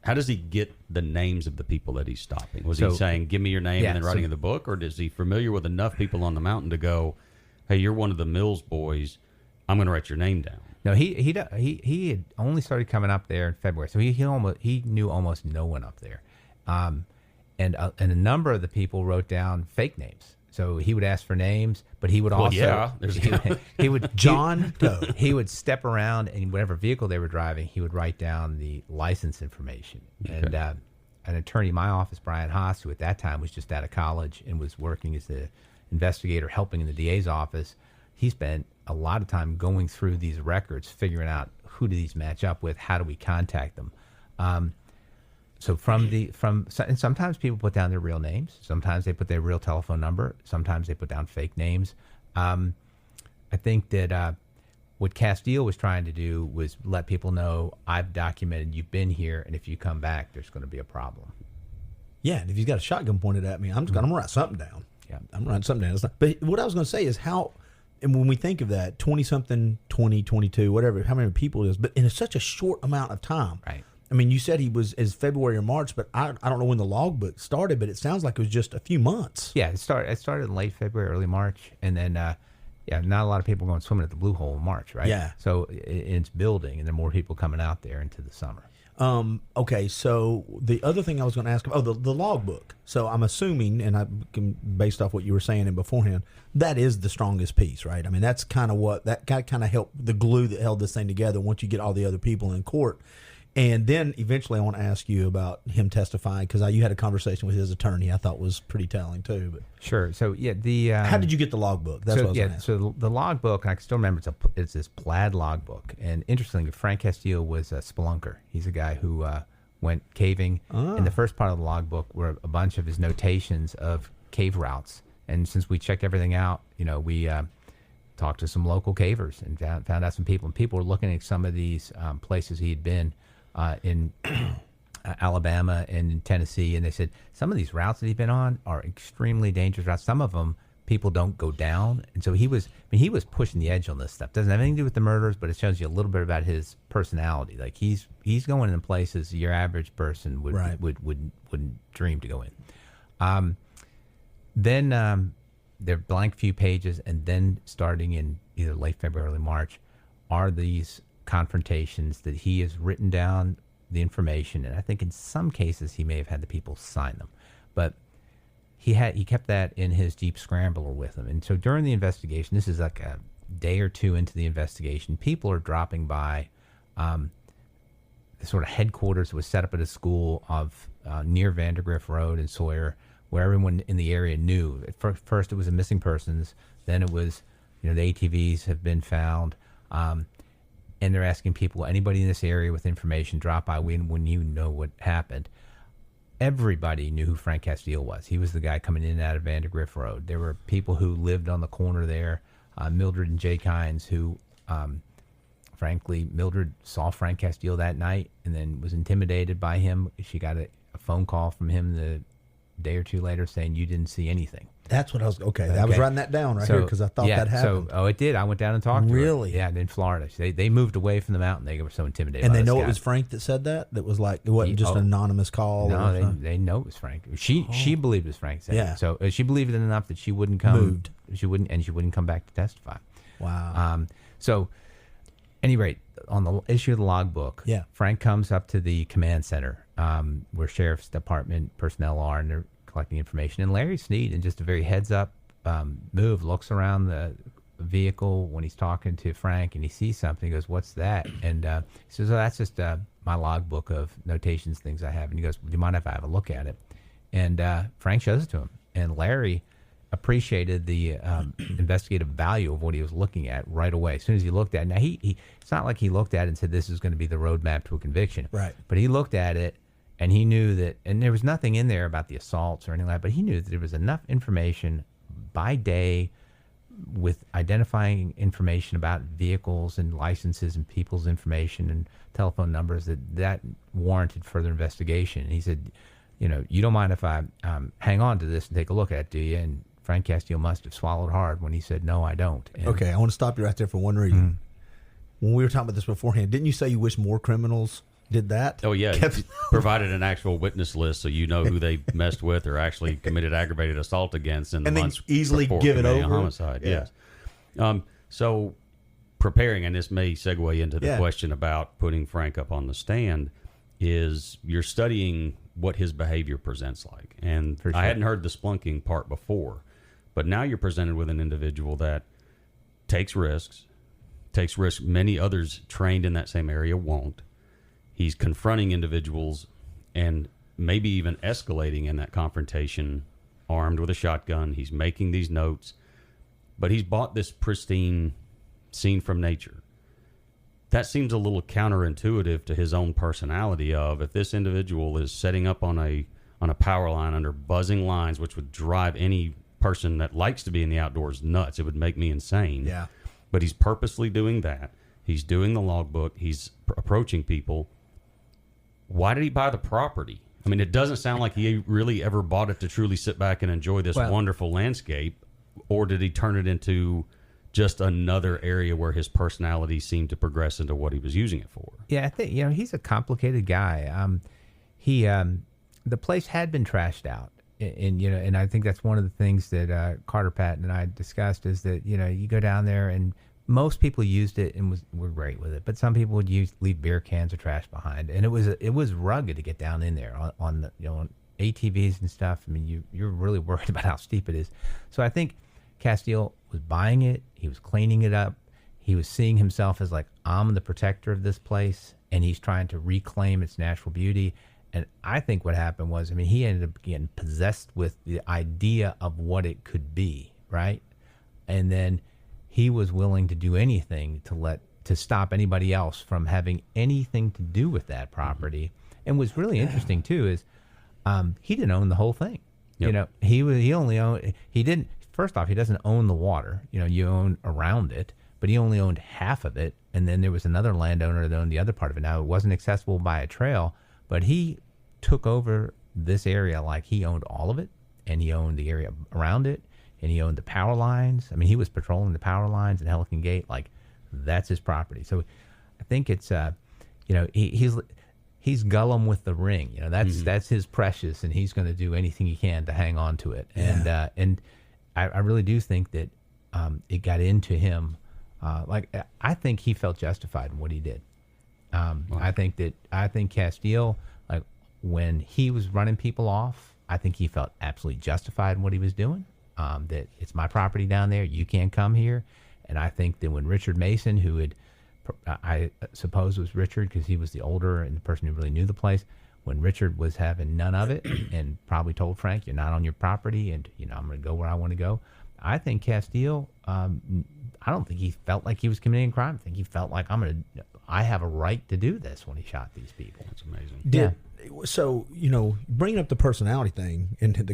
How does he get the names of the people that he's stopping? Was he saying, "Give me your name," and then writing in the book, or is he familiar with enough people on the mountain to go, "Hey, you're one of the Mills boys. I'm going to write your name down"?
No, he had only started coming up there in February, so he knew almost no one up there, and a number of the people wrote down fake names. So he would ask for names, but he would also he would
John Doe.
He would step around, and whatever vehicle they were driving, he would write down the license information. Okay. And an attorney in my office, Brian Haas, who at that time was just out of college and was working as an investigator, helping in the DA's office, he spent a lot of time going through these records, figuring out who do these match up with, how do we contact them. So and sometimes people put down their real names. Sometimes they put their real telephone number. Sometimes they put down fake names. I think that what Castile was trying to do was let people know, I've documented you've been here, and if you come back, there's going to be a problem.
Yeah, and if he's got a shotgun pointed at me, I'm going to write something down.
Yeah,
I'm writing something down. But what I was going to say is how, and when we think of that, 20-something, 20, 22, whatever, how many people it is, but in such a short amount of time.
Right.
I mean, you said he was as February or March, but I don't know when the logbook started, but it sounds like it was just a few months.
Yeah, it started in late February, early March, and then not a lot of people going swimming at the Blue Hole in March, right?
Yeah.
So it's building, and there are more people coming out there into the summer.
Okay, so the other thing I was going to ask, the logbook. So I'm assuming, and I can, based off what you were saying in beforehand, that is the strongest piece, right? I mean, that's kind of that kind of helped the glue that held this thing together once you get all the other people in court. And then eventually I want to ask you about him testifying, because you had a conversation with his attorney I thought was pretty telling too. But
sure. So
how did you get the logbook? That's what I was going to ask.
So the logbook, I can still remember, it's this plaid logbook. And interestingly, Frank Castile was a spelunker. He's a guy who went caving. And the first part of the logbook were a bunch of his notations of cave routes. And since we checked everything out, we talked to some local cavers and found out some people. And people were looking at some of these places he had been in Alabama and in Tennessee, and they said some of these routes that he's been on are extremely dangerous routes. Some of them people don't go down, and so he was pushing the edge on this stuff. Doesn't have anything to do with the murders, but it shows you a little bit about his personality. Like he's going in places your average person wouldn't dream to go in. Then there are blank few pages, and then starting in either late February, early March, are these confrontations that he has written down the information, and I think in some cases he may have had the people sign them, but he kept that in his Jeep Scrambler with him. And so during the investigation, this is like a day or two into the investigation, people are dropping by the sort of headquarters that was set up at a school of near Vandergrift Road in Sawyer, where everyone in the area knew. At first it was a missing persons, then it was the ATVs have been found. And they're asking people, anybody in this area with information, drop by when you know what happened. Everybody knew who Frank Castile was. He was the guy coming in and out of Vandergrift Road. There were people who lived on the corner there, Mildred and Jay Kynes, who, frankly, Mildred saw Frank Castile that night and then was intimidated by him. She got a phone call from him the day or two later saying, you didn't see anything.
That's what I was, I was writing that down here because I thought that happened.
It did. I went down and talked to her.
Really?
Yeah, in Florida. They moved away from the mountain. They were so intimidated
and
by
they know
guy.
it was Frank that said that? That was like, it wasn't just an anonymous call?
No, they know it was Frank. She believed it was Frank saying it. So she believed it enough that she wouldn't come. She wouldn't come back to testify.
Wow.
So, at any rate, on the issue of the logbook, Frank comes up to the command center where Sheriff's Department personnel are, and they're collecting information. And Larry Sneed, in just a very heads-up move, looks around the vehicle when he's talking to Frank, and he sees something. He goes, "What's that?" And he says, "Oh, that's just my logbook of notations, things I have." And he goes, "Do you mind if I have a look at it?" And Frank shows it to him. And Larry appreciated the investigative value of what he was looking at right away. As soon as he looked at it, now it's not like he looked at it and said, "This is going to be the roadmap to a conviction."
Right.
But he looked at it, and he knew that, and there was nothing in there about the assaults or anything like that, but he knew that there was enough information by day with identifying information about vehicles and licenses and people's information and telephone numbers that warranted further investigation. And he said, "You don't mind if I hang on to this and take a look at it, do you?" And Frank Castile must have swallowed hard when he said, "No, I don't." And
Okay, I want to stop you right there for one reason. When we were talking about this beforehand, didn't you say you wish more criminals did that?
Oh yeah, provided an actual witness list so you know who they messed with or actually committed aggravated assault against in the
And then
months
easily
before
give it
committing
over?
a homicide.
Yeah.
Yes. So preparing, and this may segue into the
Yeah.
question about putting Frank up on the stand, is you're studying what his behavior presents like. And
For sure.
I hadn't heard the splunking part before, but now you're presented with an individual that takes risks many others trained in that same area won't. He's confronting individuals and maybe even escalating in that confrontation armed with a shotgun. He's making these notes, but he's bought this pristine scene from nature. That seems a little counterintuitive to his own personality of, if this individual is setting up on a power line under buzzing lines, which would drive any person that likes to be in the outdoors nuts. It would make me insane.
Yeah.
But he's purposely doing that. He's doing the logbook. He's approaching people. Why did he buy the property? I mean, it doesn't sound like he really ever bought it to truly sit back and enjoy this wonderful landscape. Or did he turn it into just another area where his personality seemed to progress into what he was using it for?
Yeah, I think he's a complicated guy. The place had been trashed out, and I think that's one of the things that Carter Patton and I discussed is that you go down there and most people used it and were great with it, but some people would leave beer cans or trash behind, and it was rugged to get down in there on the on ATVs and stuff. I mean, you're really worried about how steep it is. So I think Castile was buying it, he was cleaning it up, he was seeing himself as like, I'm the protector of this place, and he's trying to reclaim its natural beauty. And I think what happened was, he ended up getting possessed with the idea of what it could be, right? And then he was willing to do anything to stop anybody else from having anything to do with that property. And what's really interesting too is he didn't own the whole thing.
Yep.
He only owned. He didn't. First off, he doesn't own the water. You own around it, but he only owned half of it. And then there was another landowner that owned the other part of it. Now it wasn't accessible by a trail, but he took over this area like he owned all of it, and he owned the area around it, and he owned the power lines. He was patrolling the power lines in Helican Gate, like that's his property. So I think it's he's Gollum with the ring. That's his precious, and he's going to do anything he can to hang on to it.
Yeah.
And I really do think that it got into him. I think he felt justified in what he did. I think Castile, like when he was running people off, I think he felt absolutely justified in what he was doing. That it's my property down there, you can't come here. And I think that when Richard Mason, who had, I suppose was Richard because he was the older and the person who really knew the place, when Richard was having none of it and probably told Frank, you're not on your property and I'm going to go where I want to go. I think Castile, I don't think he felt like he was committing a crime. I think he felt like I have a right to do this when he shot these people.
That's amazing.
So bringing up the personality thing and the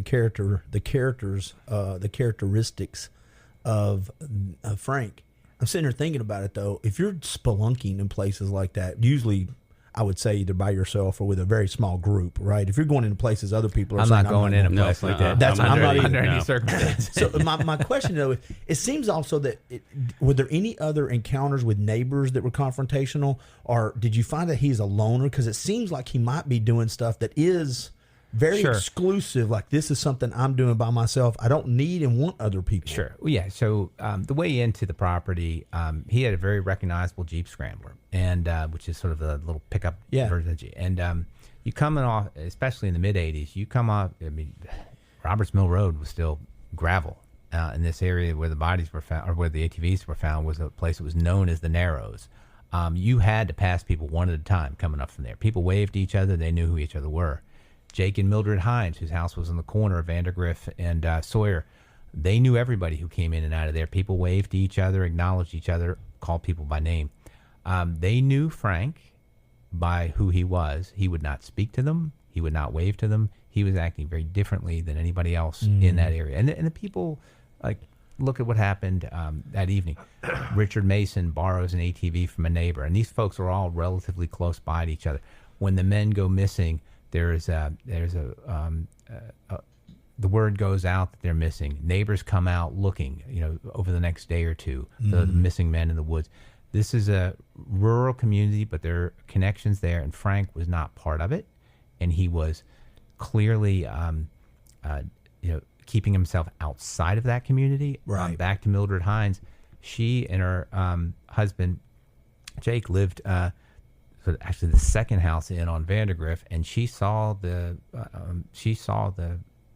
characteristics of Frank, I'm sitting here thinking about it though. If you're spelunking in places like that, usually I would say either by yourself or with a very small group, right? If you're going into places other people are
I'm
saying,
not going in a place like that.
That's
I'm not
either.
under any circumstances.
So my question though, it seems also that were there any other encounters with neighbors that were confrontational, or did you find that he's a loner? Because it seems like he might be doing stuff that is very exclusive. Like this is something I'm doing by myself. I don't need and want other people.
Sure. Well, yeah. So the way into the property, he had a very recognizable Jeep Scrambler, and which is sort of a little pickup version of Jeep. And you coming off, especially in the mid '80s, you come off. Roberts Mill Road was still gravel. In this area where the bodies were found, or where the ATVs were found, was a place that was known as the Narrows. You had to pass people one at a time coming up from there. People waved to each other; they knew who each other were. Jake and Mildred Hines, whose house was on the corner of Vandergriff and Sawyer, they knew everybody who came in and out of there. People waved to each other, acknowledged each other, called people by name. They knew Frank by who he was. He would not speak to them. He would not wave to them. He was acting very differently than anybody else in that area. And the people, like, look at what happened that evening. Richard Mason borrows an ATV from a neighbor, and these folks are all relatively close by to each other. When the men go missing, there's a the word goes out that they're missing. Neighbors come out looking, over the next day or two, the missing men in the woods. This is a rural community, but there are connections there, and Frank was not part of it, and he was clearly, keeping himself outside of that community.
Right.
Back to Mildred Hines, she and her husband Jake lived actually the second house in on Vandergrift, and she saw the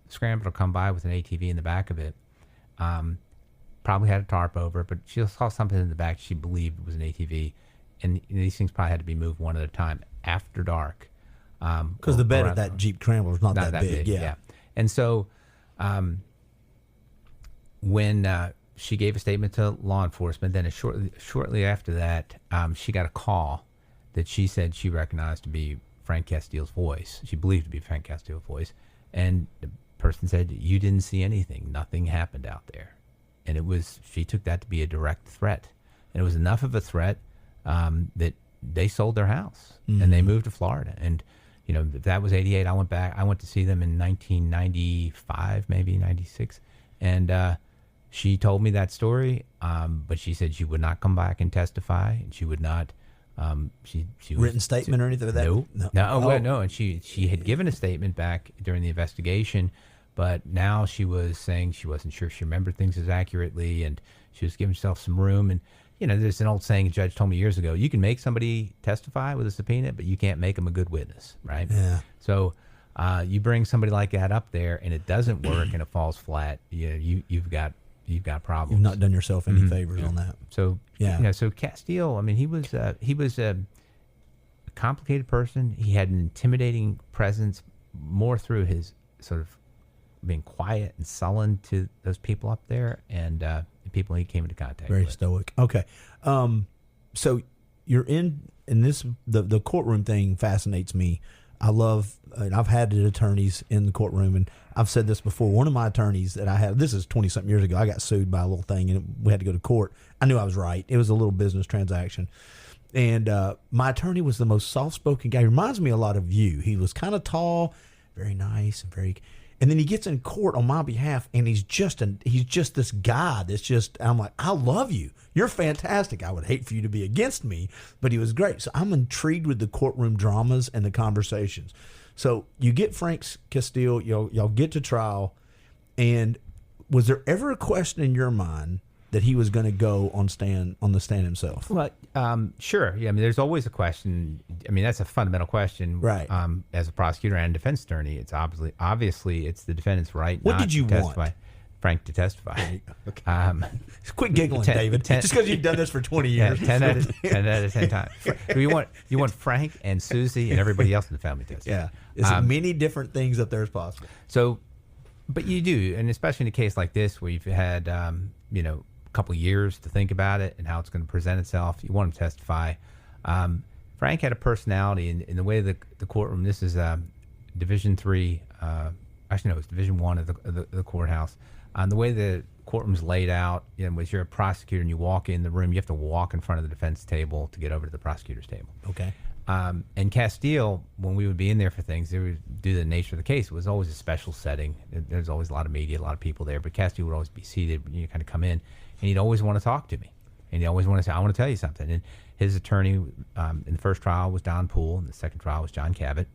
scrambler come by with an ATV in the back of it. Probably had a tarp over it, but she saw something in the back she believed was an ATV, and these things probably had to be moved one at a time after dark.
Because the bed of that Jeep Scrambler is not that big. Yeah.
And so when she gave a statement to law enforcement, then shortly after that, she got a call that she said she recognized to be Frank Castile's voice. She believed to be Frank Castile's voice. And the person said, "You didn't see anything. Nothing happened out there." And she took that to be a direct threat. And it was enough of a threat that they sold their house and they moved to Florida. And, that was 88. I went to see them in 1995, maybe 96. And she told me that story, but she said she would not come back and testify, and she would not. She
written statement or anything like that?
No. And she had given a statement back during the investigation, but now she was saying she wasn't sure she remembered things as accurately, and she was giving herself some room. And there's an old saying a judge told me years ago: you can make somebody testify with a subpoena, but you can't make them a good witness, right?
Yeah.
So you bring somebody like that up there, and it doesn't work, and it falls flat. You've got problems.
You've not done yourself any favors on that.
So so Castile, he was a complicated person. He had an intimidating presence, more through his sort of being quiet and sullen to those people up there, and the people he came into contact
Very
with.
stoic. Okay. So you're in this, the courtroom thing fascinates me. I love, and I've had attorneys in the courtroom, and I've said this before. One of my attorneys that I had, this is 20-something years ago, I got sued by a little thing, and we had to go to court. I knew I was right. It was a little business transaction. And my attorney was the most soft-spoken guy. He reminds me a lot of you. He was kind of tall, very nice, and then he gets in court on my behalf, and he's just this guy that's just, I'm like, I love you. You're fantastic. I would hate for you to be against me, but he was great. So I'm intrigued with the courtroom dramas and the conversations. So you get Frank Castile, y'all get to trial, and was there ever a question in your mind that he was going to go on the stand himself?
Well, sure. Yeah, there's always a question. That's a fundamental question.
Right.
As a prosecutor and defense attorney, it's obviously it's the defendant's right.
What
not
did you
to testify.
want?
Frank to testify.
Okay. Quit giggling, David. Just because you've done this for 20 years.
10 out of 10 times. You want Frank and Susie and everybody else in the family to testify.
Yeah. As many different things up there as possible.
So, but you do, and especially in a case like this where you've had, couple years to think about it and how it's going to present itself. You want him to testify. Frank had a personality in the way the courtroom. This is Division 3. Actually, no, it's Division 1 of the courthouse. The way the courtroom's laid out, was you're a prosecutor and you walk in the room, you have to walk in front of the defense table to get over to the prosecutor's table.
Okay.
And Castile, when we would be in there for things, due to the nature of the case, it was always a special setting. There's always a lot of media, a lot of people there, but Castile would always be seated when you kind of come in, and he'd always want to talk to me. And he'd always want to say, I want to tell you something. And his attorney in the first trial was Don Poole, and the second trial was John Cabot.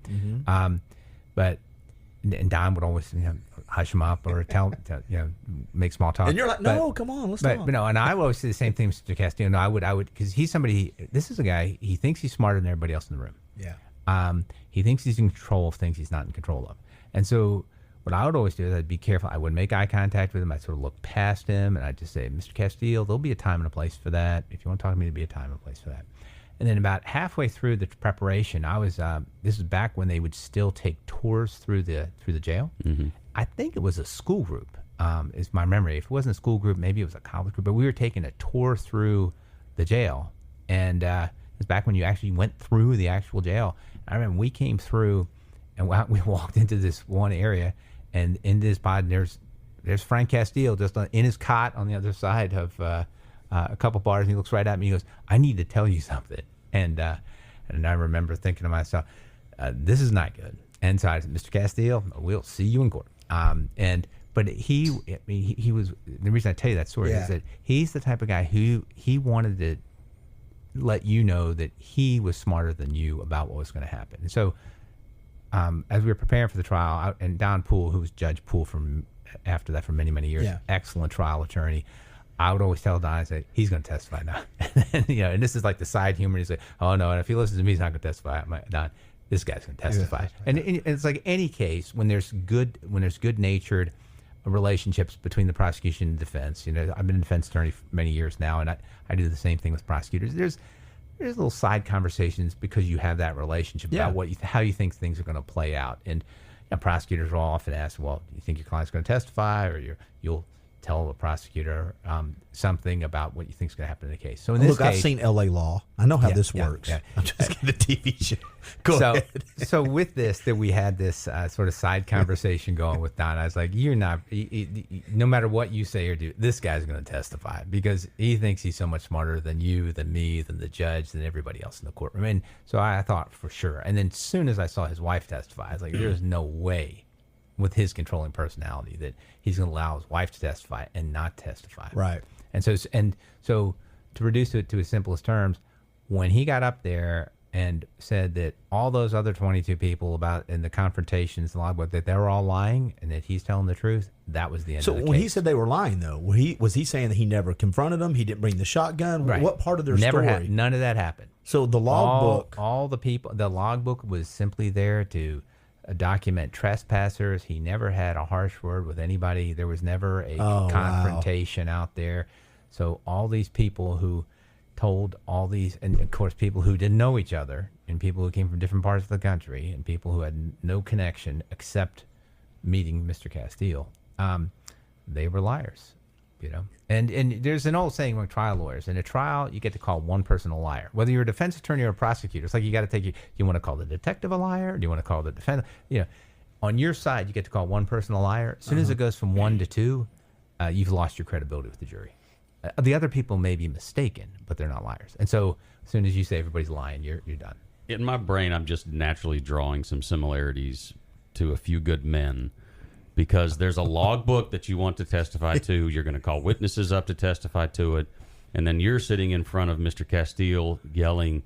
And Don would always hush him up or make small talk.
And you're like, no, come on, let's talk.
But no, and I would always say the same thing to Castillo. No, I would, because he's somebody. This is a guy. He thinks he's smarter than everybody else in the room.
Yeah.
He thinks he's in control of things he's not in control of. And so, what I would always do is I'd be careful. I wouldn't make eye contact with him. I'd sort of look past him, and I'd just say, Mr. Castillo, there'll be a time and a place for that. If you want to talk to me, there'll be a time and a place for that. And then about halfway through the preparation, I was. This is back when they would still take tours through the jail. Mm-hmm. I think it was a school group. Is my memory. If it wasn't a school group, maybe it was a college group. But we were taking a tour through the jail, and it was back when you actually went through the actual jail. I remember we came through, and we walked into this one area, and in this pod, there's Frank Castile just in his cot on the other side of. A couple bars, and he looks right at me. He goes, "I need to tell you something." And I remember thinking to myself, "This is not good." And so I said, "Mr. Castile, we'll see you in court." But he was, the reason I tell you that story is that he's the type of guy who he wanted to let you know that he was smarter than you about what was going to happen. And so, as we were preparing for the trial, and Don Poole, who was Judge Poole after that for many, many years, excellent trial attorney, I would always tell Don, I said, he's going to testify now. And this is like the side humor. He's like, oh no, and if he listens to me, he's not going to testify. I'm like, Don, this guy's going to testify. Yeah. And it's like any case when there's good-natured relationships between the prosecution and defense. I've been a defense attorney for many years now, and I do the same thing with prosecutors. There's little side conversations because you have that relationship about how you think things are going to play out. And prosecutors will often ask, well, do you think your client's going to testify, or you'll tell the prosecutor something about what you think is going to happen in the case. So in this case,
I've seen L.A. Law. I know how this works. Yeah. I'm just getting a TV show. Go ahead.
So with this, that we had this sort of side conversation going with Don. I was like, you're not, no matter what you say or do, this guy's going to testify because he thinks he's so much smarter than you, than me, than the judge, than everybody else in the courtroom. And so I thought for sure. And then as soon as I saw his wife testify, I was like, there's no way with his controlling personality that he's going to allow his wife to testify and not testify.
Right.
And so to reduce it to its simplest terms, when he got up there and said that all those other 22 people in the confrontations, the logbook, that they were all lying and that he's telling the truth, that was the end of the case.
So when he said they were lying, though, was he saying that he never confronted them? He didn't bring the shotgun? Right. What part of their story?
None of that happened.
So the logbook.
All the people, the logbook was simply there to document trespassers. He never had a harsh word with anybody. There was never a confrontation out there. So all these people who told all these, and of course people who didn't know each other, and people who came from different parts of the country, and people who had no connection except meeting Mr. Castile, they were liars. And there's an old saying among trial lawyers: in a trial, you get to call one person a liar. Whether you're a defense attorney or a prosecutor, it's like you got to do you want to call the detective a liar? Do you want to call the defendant? On your side, you get to call one person a liar. As soon as it goes from 1 to 2, you've lost your credibility with the jury. The other people may be mistaken, but they're not liars. And so as soon as you say everybody's lying, you're done.
In my brain, I'm just naturally drawing some similarities to A Few Good Men, because there's a logbook that you want to testify to. You're going to call witnesses up to testify to it. And then you're sitting in front of Mr. Castile yelling,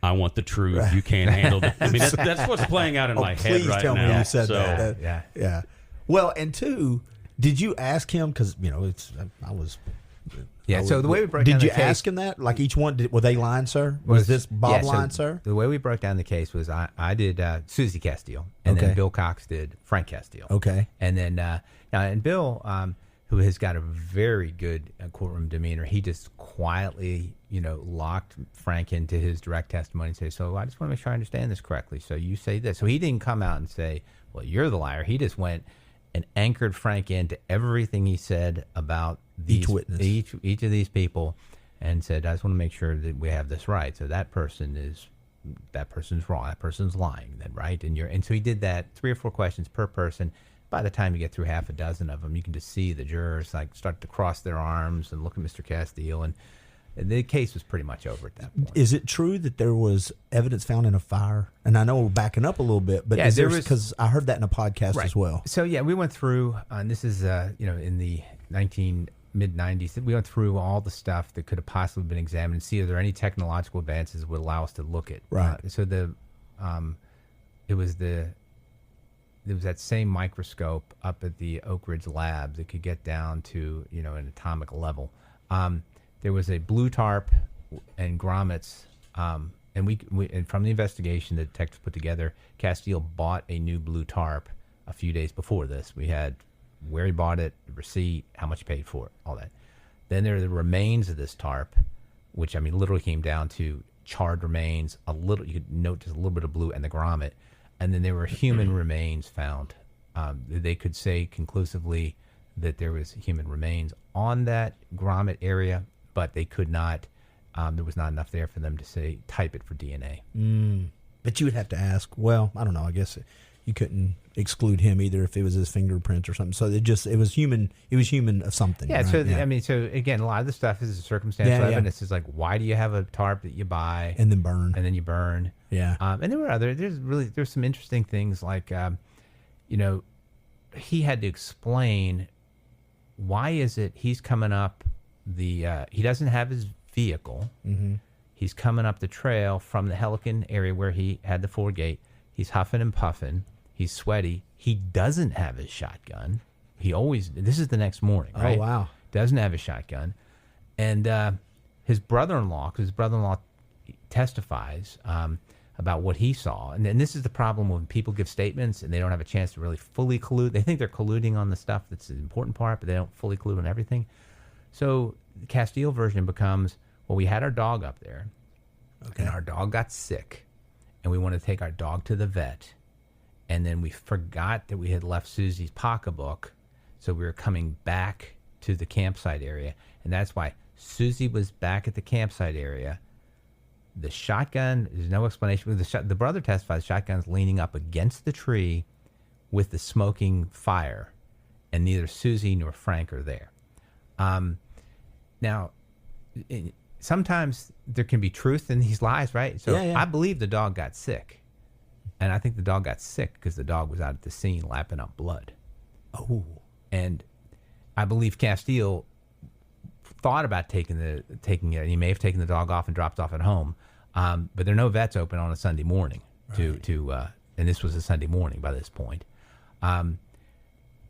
I want the truth. Right. You can't handle it. I mean, that's what's playing out in my head right now.
Please tell me you said that. Yeah. Well, and two, did you ask him? Because, I was...
Yeah, so the way we broke down the case...
Did you ask him that? Like each one, were they lying, sir? Was this Bob lying, sir?
The way we broke down the case was I did Susie Castile, and then Bill Cox did Frank Castile.
Okay.
And then, and Bill, who has got a very good courtroom demeanor, he just quietly, locked Frank into his direct testimony and said, so I just want to make sure I understand this correctly. So you say this. So he didn't come out and say, well, you're the liar. He just went and anchored Frank into everything he said about
each witness,
each of these people, and said, I just want to make sure that we have this right. So that person's wrong. That person's lying. Then right, and so he did that 3 or 4 questions per person. By the time you get through half a dozen of them, you can just see the jurors start to cross their arms and look at Mr. Castile, and the case was pretty much over at that point.
Is it true that there was evidence found in a fire? And I know we're backing up a little bit, but there was, because I heard that in a podcast as well.
So we went through, and this is in the mid-90s, we went through all the stuff that could have possibly been examined and see if there are any technological advances that would allow us to look at.
Right.
So it was that same microscope up at the Oak Ridge Labs that could get down to an atomic level. There was a blue tarp and grommets, and from the investigation the detectives put together, Castile bought a new blue tarp a few days before this. We had where he bought it, the receipt, how much he paid for it, all that. Then there are the remains of this tarp, which literally came down to charred remains. You could note just a little bit of blue and the grommet, and then there were human remains found. They could say conclusively that there was human remains on that grommet area, but they could not. There was not enough there for them to type it for DNA.
But you would have to ask. Well, I don't know. I guess you couldn't exclude him either if it was his fingerprints or something. So it was human. It was human of something.
Yeah.
Right?
So so again, a lot of the stuff is circumstantial evidence. Is like, why do you have a tarp that you buy
and then burn,
and then you burn?
Yeah.
And there were there's some interesting things like, he had to explain why is it he's coming up he doesn't have his vehicle.
Mm-hmm.
He's coming up the trail from the Helican area where he had the Ford gate. He's huffing and puffing. He's sweaty. He doesn't have his shotgun. This is the next morning, right?
Oh, wow.
Doesn't have his shotgun. And his brother-in-law, because his brother-in-law testifies about what he saw. And this is the problem when people give statements and they don't have a chance to really fully collude. They think they're colluding on the stuff that's the important part, but they don't fully collude on everything. So the Castile version becomes, well, we had our dog up there, and our dog got sick, and we wanted to take our dog to the vet, and then we forgot that we had left Susie's pocketbook, so we were coming back to the campsite area, and that's why Susie was back at the campsite area. The shotgun, there's no explanation. The brother testified the shotgun's leaning up against the tree with the smoking fire, and neither Susie nor Frank are there. Now, sometimes there can be truth in these lies, right? So
Yeah.
I believe the dog got sick, and I think the dog got sick because the dog was out at the scene lapping up blood.
Oh.
And I believe Castile thought about taking it, and he may have taken the dog off and dropped off at home. But there are no vets open on a Sunday morning and this was a Sunday morning by this point.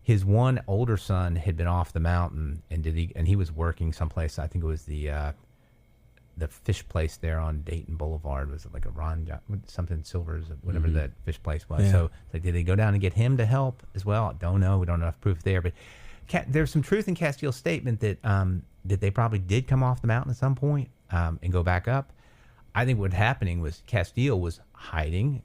His one older son had been off the mountain and he was working someplace. I think it was the fish place there on Dayton Boulevard. Was it like a something Silvers, whatever that fish place was?
Yeah.
So like, did they go down and get him to help as well? I don't know. We don't have enough proof there, but there's some truth in Castile's statement that they probably did come off the mountain at some point and go back up. I think what happening was Castile was hiding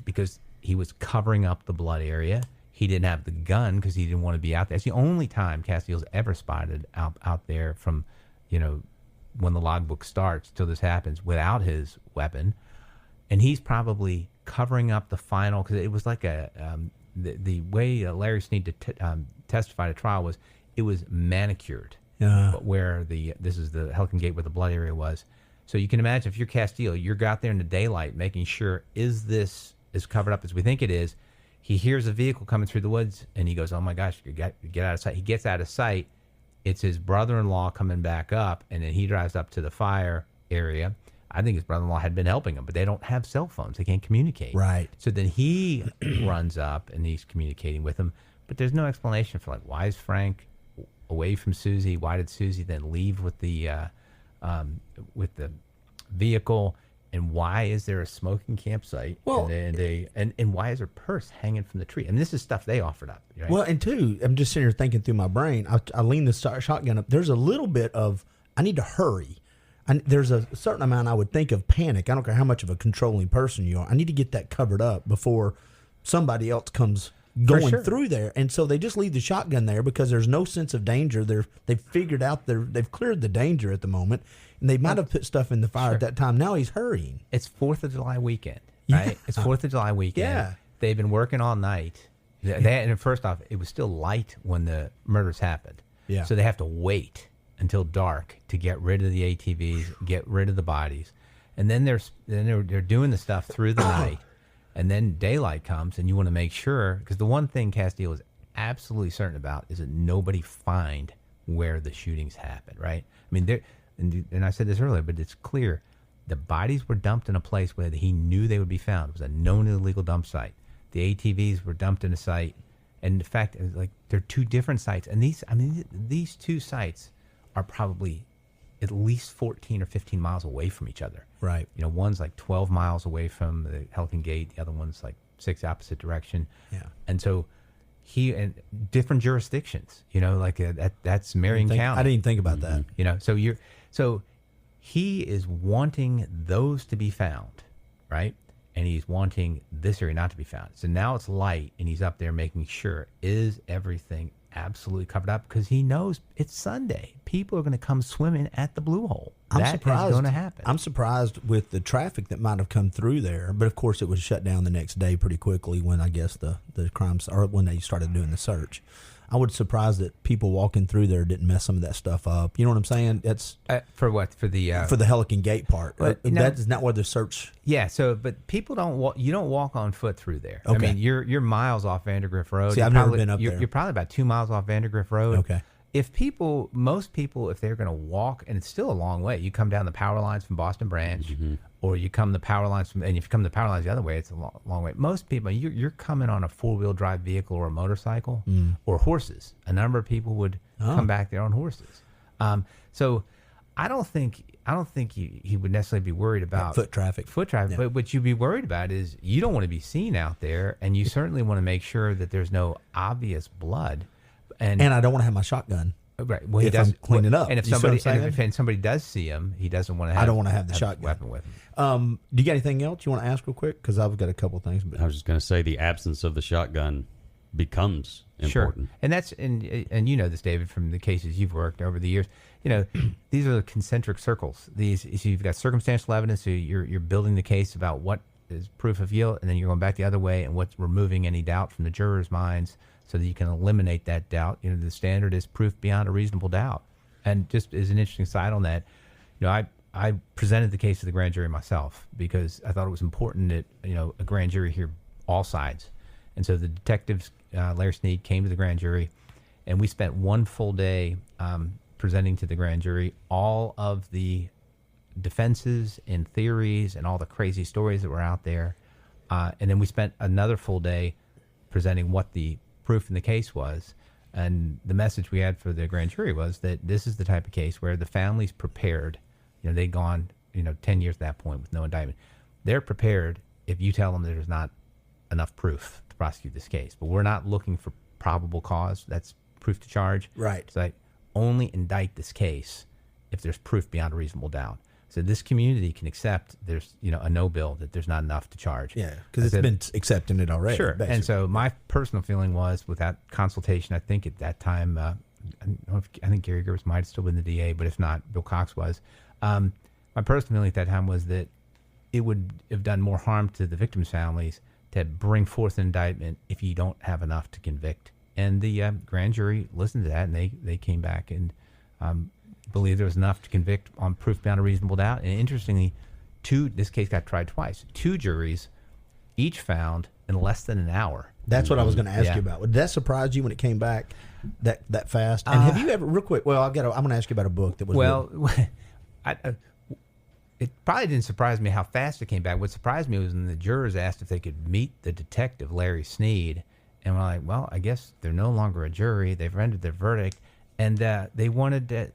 because he was covering up the blood area. He didn't have the gun because he didn't want to be out there. It's the only time Castile's ever spotted out there from, when the logbook starts till this happens without his weapon. And he's probably covering up the final, because it was like the way Larry Sneed testified at trial was it was manicured. But where this is the Helican Gate where the blood area was. So you can imagine if you're Castile, you're out there in the daylight making sure, is this as covered up as we think it is? He hears a vehicle coming through the woods, and he goes, oh, my gosh, get out of sight. He gets out of sight. It's his brother-in-law coming back up, and then he drives up to the fire area. I think his brother-in-law had been helping him, but they don't have cell phones. They can't communicate.
Right.
So then he runs up, and he's communicating with him. But there's no explanation for, why is Frank away from Susie? Why did Susie then leave with the vehicle? And why is there a smoking campsite?
Well,
and why is her purse hanging from the tree? I mean, this is stuff they offered up. Right?
Well, and two, I'm just sitting here thinking through my brain. I lean the shotgun up. There's a little bit of, I need to hurry. There's a certain amount I would think of panic. I don't care how much of a controlling person you are. I need to get that covered up before somebody else comes going through there. And so they just leave the shotgun there because there's no sense of danger. They've figured out they've cleared the danger at the moment. And they might have put stuff in the fire at that time. Now he's hurrying.
It's 4th of July weekend, right?
Yeah.
It's 4th of July weekend.
Yeah.
They've been working all night. And first off, it was still light when the murders happened.
Yeah.
So they have to wait until dark to get rid of the ATVs, get rid of the bodies. And then they're doing the stuff through the night. And then daylight comes, and you want to make sure, because the one thing Castile is absolutely certain about is that nobody find where the shootings happened, right? I mean, and I said this earlier, but it's clear the bodies were dumped in a place where he knew they would be found. It was a known illegal dump site. The ATVs were dumped in a site, and in fact, it was they're two different sites. And these two sites are probably at least 14 or 15 miles away from each other.
Right.
One's 12 miles away from the Helican Gate. The other one's 6 opposite direction.
Yeah.
And so and different jurisdictions, that's Marion County.
I didn't think about that.
So he is wanting those to be found, right? And he's wanting this area not to be found. So now it's light, and he's up there making sure, is everything absolutely covered up? Because he knows it's Sunday. People are going to come swimming at the Blue Hole. That is going to happen.
I'm surprised with the traffic that might have come through there. But of course, it was shut down the next day pretty quickly when I guess the crimes, or when they started doing the search. I would surprised that people walking through there didn't mess some of that stuff up. You know what I'm saying? That's
for what? For the
Helican Gate part.
Well,
that is not where the search.
Yeah. So, but people don't walk. You don't walk on foot through there.
Okay.
I mean, you're miles off Vandergrift Road.
See, I've never been up there.
You're probably about 2 miles off Vandergrift Road.
Okay.
Most people, if they're going to walk, and it's still a long way, you come down the power lines from Boston Branch, or you come the power lines from, and if you come the power lines the other way, it's a long way. Most people, you're coming on a 4-wheel drive vehicle or a motorcycle or horses. A number of people would come back there on horses. So I don't think he would necessarily be worried about
foot traffic.
Yeah. But what you'd be worried about is you don't want to be seen out there, and you certainly want to make sure that there's no obvious blood. And I
don't want to have my shotgun.
Right. Well,
he does clean it up.
And if somebody does see him, he doesn't want to have.
I don't want to have the shotgun
weapon with him.
Do you got anything else you want to ask real quick? Because I've got a couple things. But
I was just going to say the absence of the shotgun becomes important.
Sure. And that's and you know this, David, from the cases you've worked over the years. You know, these are the concentric circles. So you've got circumstantial evidence. So you're building the case about what is proof of guilt, and then you're going back the other way and what's removing any doubt from the jurors' minds, so that you can eliminate that doubt. You know, the standard is proof beyond a reasonable doubt. And just as an interesting side on that, you know, I presented the case to the grand jury myself because I thought it was important that, you know, a grand jury hear all sides. And so the detectives, Larry Sneed, came to the grand jury, and we spent one full day presenting to the grand jury all of the defenses and theories and all the crazy stories that were out there. And then we spent another full day presenting what the proof in the case was. And the message we had for the grand jury was that this is the type of case where the family's prepared. You know, they'd gone, 10 years at that point with no indictment. They're prepared if you tell them that there's not enough proof to prosecute this case. But we're not looking for probable cause. That's proof to charge.
Right.
So I only indict this case if there's proof beyond a reasonable doubt. So this community can accept there's, a no bill, that there's not enough to charge.
Yeah, because it's been accepting it already.
Sure.
Basically.
And so my personal feeling was, with that consultation, I think at that time, I think Gary Gervis might have still been the DA, but if not, Bill Cox was. My personal feeling at that time was that it would have done more harm to the victims' families to bring forth an indictment if you don't have enough to convict. And the grand jury listened to that, and they came back and believed there was enough to convict on proof beyond a reasonable doubt. And interestingly, this case got tried twice. 2 juries each found in less than an hour.
That's what I was going to ask you about. Did that surprise you when it came back that fast? And have you ever, real quick? Well, I'm going to ask you about a book that was.
Well, it probably didn't surprise me how fast it came back. What surprised me was when the jurors asked if they could meet the detective, Larry Sneed, and we're like, well, I guess they're no longer a jury. They've rendered their verdict. And they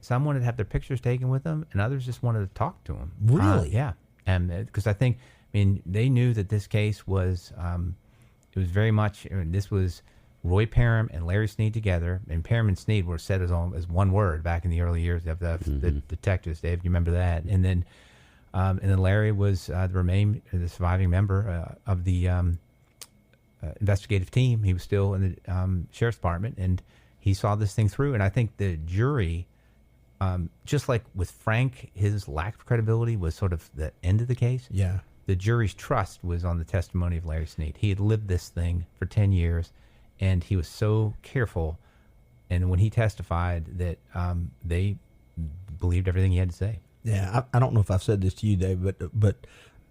some wanted to have their pictures taken with them, and others just wanted to talk to them.
Really?
Yeah. And because they knew that this case was, it was very much, this was Roy Parham and Larry Sneed together, and Parham and Sneed were said as one word back in the early years of the detectives. Dave, you remember that? And then Larry was the surviving member of the investigative team. He was still in the sheriff's department, and he saw this thing through. And I think the jury, just like with Frank, his lack of credibility was sort of the end of the case.
Yeah.
The jury's trust was on the testimony of Larry Sneed. He had lived this thing for 10 years, and he was so careful. And when he testified, that they believed everything he had to say.
Yeah, I don't know if I've said this to you, Dave, but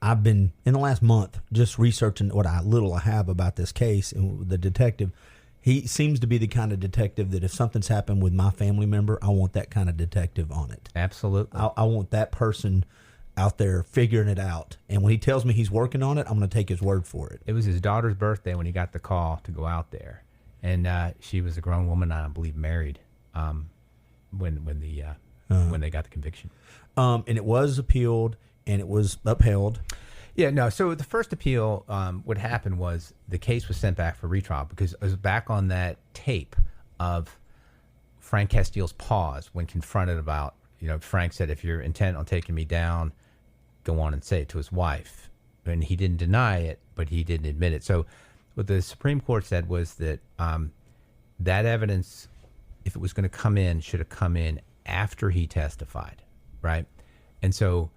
I've been, in the last month, just researching what little I have about this case. And the detective, he seems to be the kind of detective that if something's happened with my family member, I want that kind of detective on it.
Absolutely.
I want that person out there figuring it out. And when he tells me he's working on it, I'm going to take his word for it.
It was his daughter's birthday when he got the call to go out there. And she was a grown woman, I believe married, when they got the conviction.
And it was appealed, and it was upheld.
Yeah, no. So the first appeal, what happened was the case was sent back for retrial because it was back on that tape of Frank Castile's pause when confronted about, Frank said, if you're intent on taking me down, go on and say it to his wife. And he didn't deny it, but he didn't admit it. So what the Supreme Court said was that that evidence, if it was going to come in, should have come in after he testified, right? And so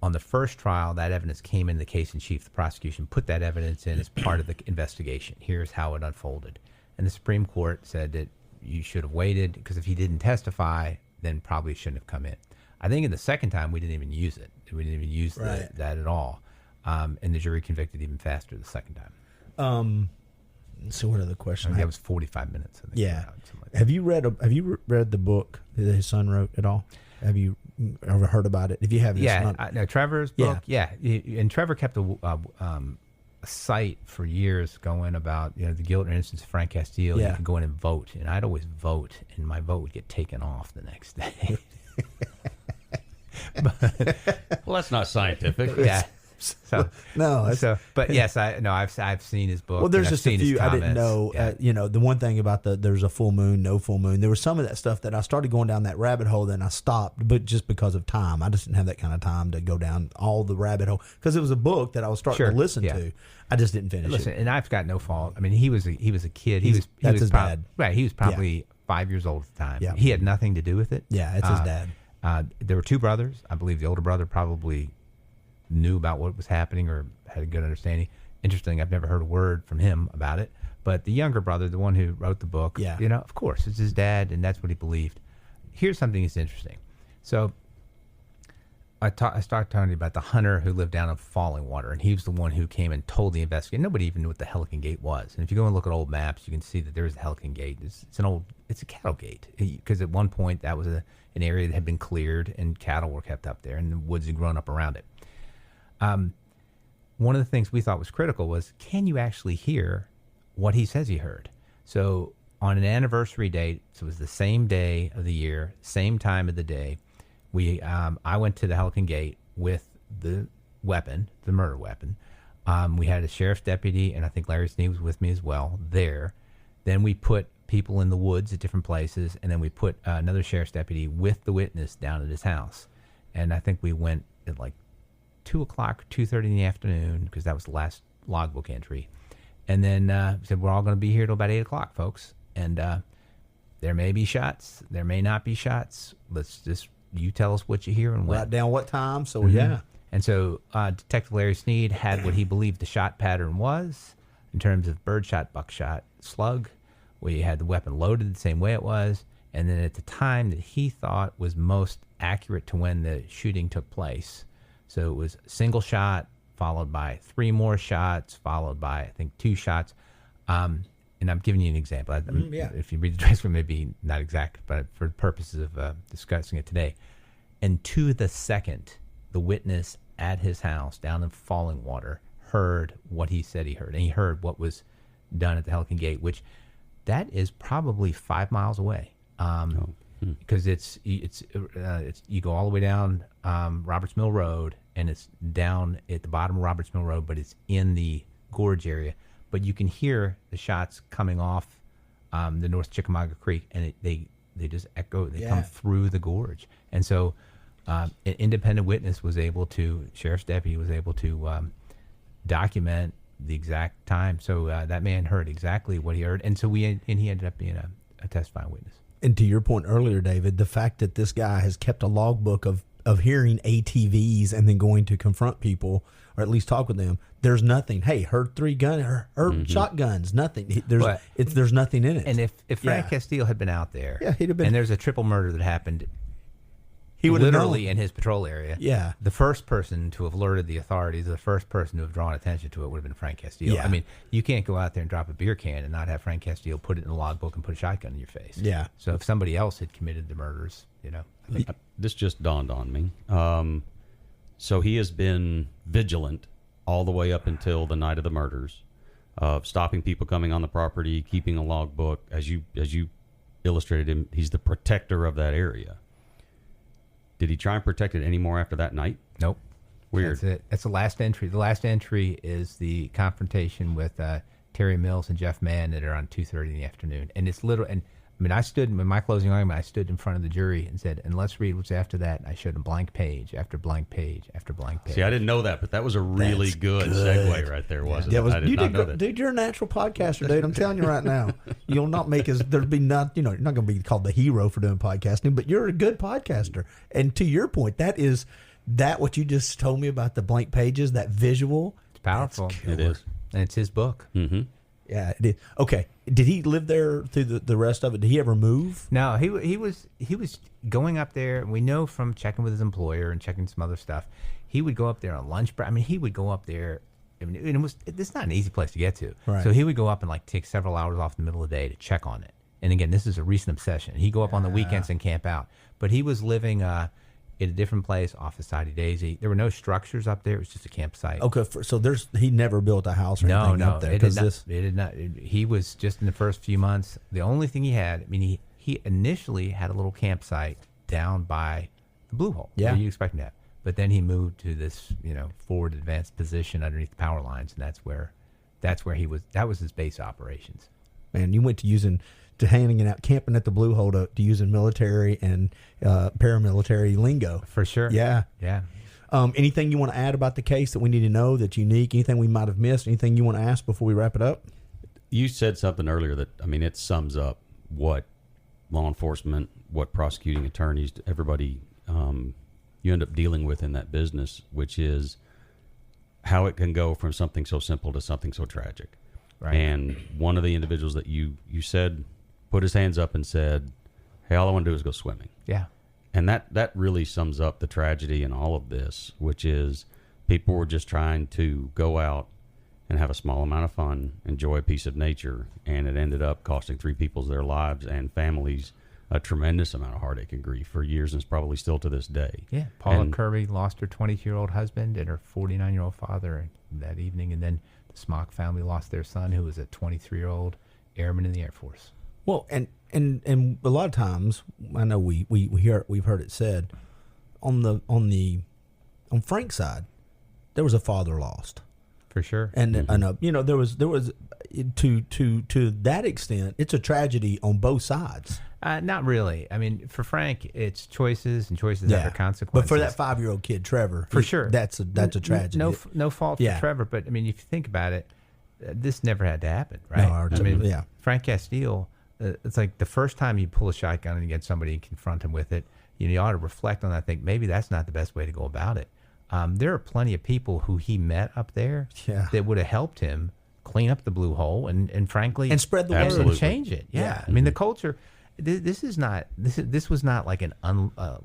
on the first trial, that evidence came in the case in chief. The prosecution put that evidence in as part of the investigation. Here's how it unfolded. And the Supreme Court said that you should have waited, because if he didn't testify, then probably shouldn't have come in. I think in the second time we didn't even use it. We didn't even use that at all. And the jury convicted even faster the second time.
So what other question?
That was 45 minutes. I think,
Yeah.
Like that.
Have you read the book that his son wrote at all? Have you ever heard about it? If you have,
no, Trevor's book. Yeah, and Trevor kept a site for years going about the guilt or innocence of Frank Castile.
Yeah.
You could go in and vote, and I'd always vote, and my vote would get taken off the next day.
Well, that's not scientific.
Yeah. So
no,
but yes, I've seen his book.
Well, there's
I've
just a
seen his
few I didn't
comments.
know. The one thing about there's a full moon, no full moon. There was some of that stuff that I started going down that rabbit hole. Then I stopped, but just because of time, I just didn't have that kind of time to go down all the rabbit hole because it was a book that I was starting to listen to. I just didn't finish it.
And I've got no fault. I mean, he was a kid.
That's his dad.
Right. He was probably 5 years old at the time.
Yeah.
He had nothing to do with it.
Yeah, it's his dad.
There were two brothers. I believe the older brother probably knew about what was happening or had a good understanding. Interesting, I've never heard a word from him about it. But the younger brother, the one who wrote the book, of course, it's his dad, and that's what he believed. Here's something that's interesting. So I started telling you about the hunter who lived down in Falling Water, and he was the one who came and told the investigator. Nobody even knew what the Helican Gate was. And if you go and look at old maps, you can see that there is the Helican Gate. It's a cattle gate, because at one point that was an area that had been cleared, and cattle were kept up there, and the woods had grown up around it. One of the things we thought was critical was, can you actually hear what he says he heard? So on an anniversary date, so it was the same day of the year, same time of the day, I went to the Helican Gate with the weapon, the murder weapon. We had a sheriff's deputy, and I think Larry Sneed was with me as well there. Then we put people in the woods at different places, and then we put another sheriff's deputy with the witness down at his house. And I think we went at like 2 o'clock, 2:30 in the afternoon, because that was the last logbook entry. And then we said, we're all going to be here till about 8 o'clock, folks. And there may be shots. There may not be shots. You tell us what you hear and when.
Write down what time. So,
And so Detective Larry Sneed had what he believed the shot pattern was in terms of birdshot, buckshot, slug, where you had the weapon loaded the same way it was. And then at the time that he thought was most accurate to when the shooting took place. So it was single shot, followed by 3 more shots, followed by, I think, 2 shots. And I'm giving you an example. If you read the transcript, maybe not exact, but for the purposes of discussing it today. And to the second, the witness at his house down in Falling Water heard what he said he heard. And he heard what was done at the Helican Gate, which that is probably 5 miles away. Because it's you go all the way down Roberts Mill Road, and it's down at the bottom of Roberts Mill Road, but it's in the gorge area. But you can hear the shots coming off the North Chickamauga Creek, and they just echo. They come through the gorge. And so an independent witness sheriff's deputy was able to document the exact time. So that man heard exactly what he heard, and so he ended up being a testifying witness.
And to your point earlier, David, the fact that this guy has kept a logbook of hearing ATVs and then going to confront people or at least talk with them, there's nothing. Hey, heard 3 guns, heard shotguns, nothing. There's nothing in it.
And if Frank Castile had been out there,
he'd have been.
And there's a triple murder that happened,
he would
literally in his patrol area.
Yeah.
The first person to have alerted the authorities, the first person to have drawn attention to it would have been Frank Castile.
Yeah.
I mean, you can't go out there and drop a beer can and not have Frank Castile put it in a logbook and put a shotgun in your face.
Yeah.
So if somebody else had committed the murders,
This just dawned on me. So he has been vigilant all the way up until the night of the murders, of stopping people coming on the property, keeping a logbook. As you illustrated him, he's the protector of that area. Did he try and protect it any more after that night?
Nope.
Weird.
That's it. That's the last entry. The last entry is the confrontation with Terry Mills and Jeff Mann that are on 2:30 in the afternoon. And it's literal. And I mean, I stood in my closing argument. I stood in front of the jury and said, "And let's read what's after that." And I showed them blank page after blank page after blank page.
See, I didn't know that, but that was a really good segue right there, wasn't it? I did not know that.
Dude, you're a natural podcaster, dude. I'm telling you right now. You'll not make us. There'll be not. You're not going to be called the hero for doing podcasting, but you're a good podcaster. And to your point, that what you just told me about the blank pages, that visual.
It's powerful.
It is.
And it's his book.
Mm-hmm.
Yeah, it is. Okay. Did he live there through the rest of it? Did he ever move?
No, he was going up there. We know from checking with his employer and checking some other stuff, he would go up there on lunch break. I mean, he would go up there. I mean, it's not an easy place to get to.
Right.
So he would go up and like take several hours off in the middle of the day to check on it. And again, this is a recent obsession. He'd go up on the weekends and camp out. But he was living in a different place off of Side Daisy. There were no structures up there. It was just a campsite.
Okay, so he never built a house or anything up there.
It did not. He was just in the first few months. The only thing he had, I mean, he initially had a little campsite down by the Blue Hole.
Yeah.
Where you expect him to have. But then he moved to this, forward advanced position underneath the power lines, and that's where he was. That was his base operations.
Man, you went to hanging out, camping at the Blue Hole to using military and paramilitary lingo.
For sure.
Yeah.
Yeah.
Anything you want to add about the case that we need to know that's unique? Anything we might have missed? Anything you want to ask before we wrap it up?
You said something earlier that, I mean, it sums up what law enforcement, what prosecuting attorneys, everybody you end up dealing with in that business, which is how it can go from something so simple to something so tragic.
Right.
And one of the individuals that you said put his hands up and said, hey, all I want to do is go swimming.
Yeah.
And that really sums up the tragedy in all of this, which is people were just trying to go out and have a small amount of fun, enjoy a piece of nature, and it ended up costing 3 people their lives and families a tremendous amount of heartache and grief for years, and it's probably still to this day.
Yeah. Paula Kirby lost her 22-year-old husband and her 49-year-old father that evening, and then the Smock family lost their son, who was a 23-year-old airman in the Air Force.
Well, and a lot of times, I know we've heard it said on Frank's side, there was a father lost.
For sure.
And there was to that extent, it's a tragedy on both sides.
Not really. I mean, for Frank, it's choices and choices that have consequences.
But for that 5-year-old kid, Trevor,
for sure,
that's a tragedy.
No fault for Trevor, but I mean, if you think about it, this never had to happen, right?
No,
Frank Castile. It's like the first time you pull a shotgun against somebody and confront him with it, you ought to reflect on that. Think maybe that's not the best way to go about it. There are plenty of people who he met up there that would have helped him clean up the Blue Hole and frankly
and spread the word
and change it. Yeah. I mean, the culture. This was not like a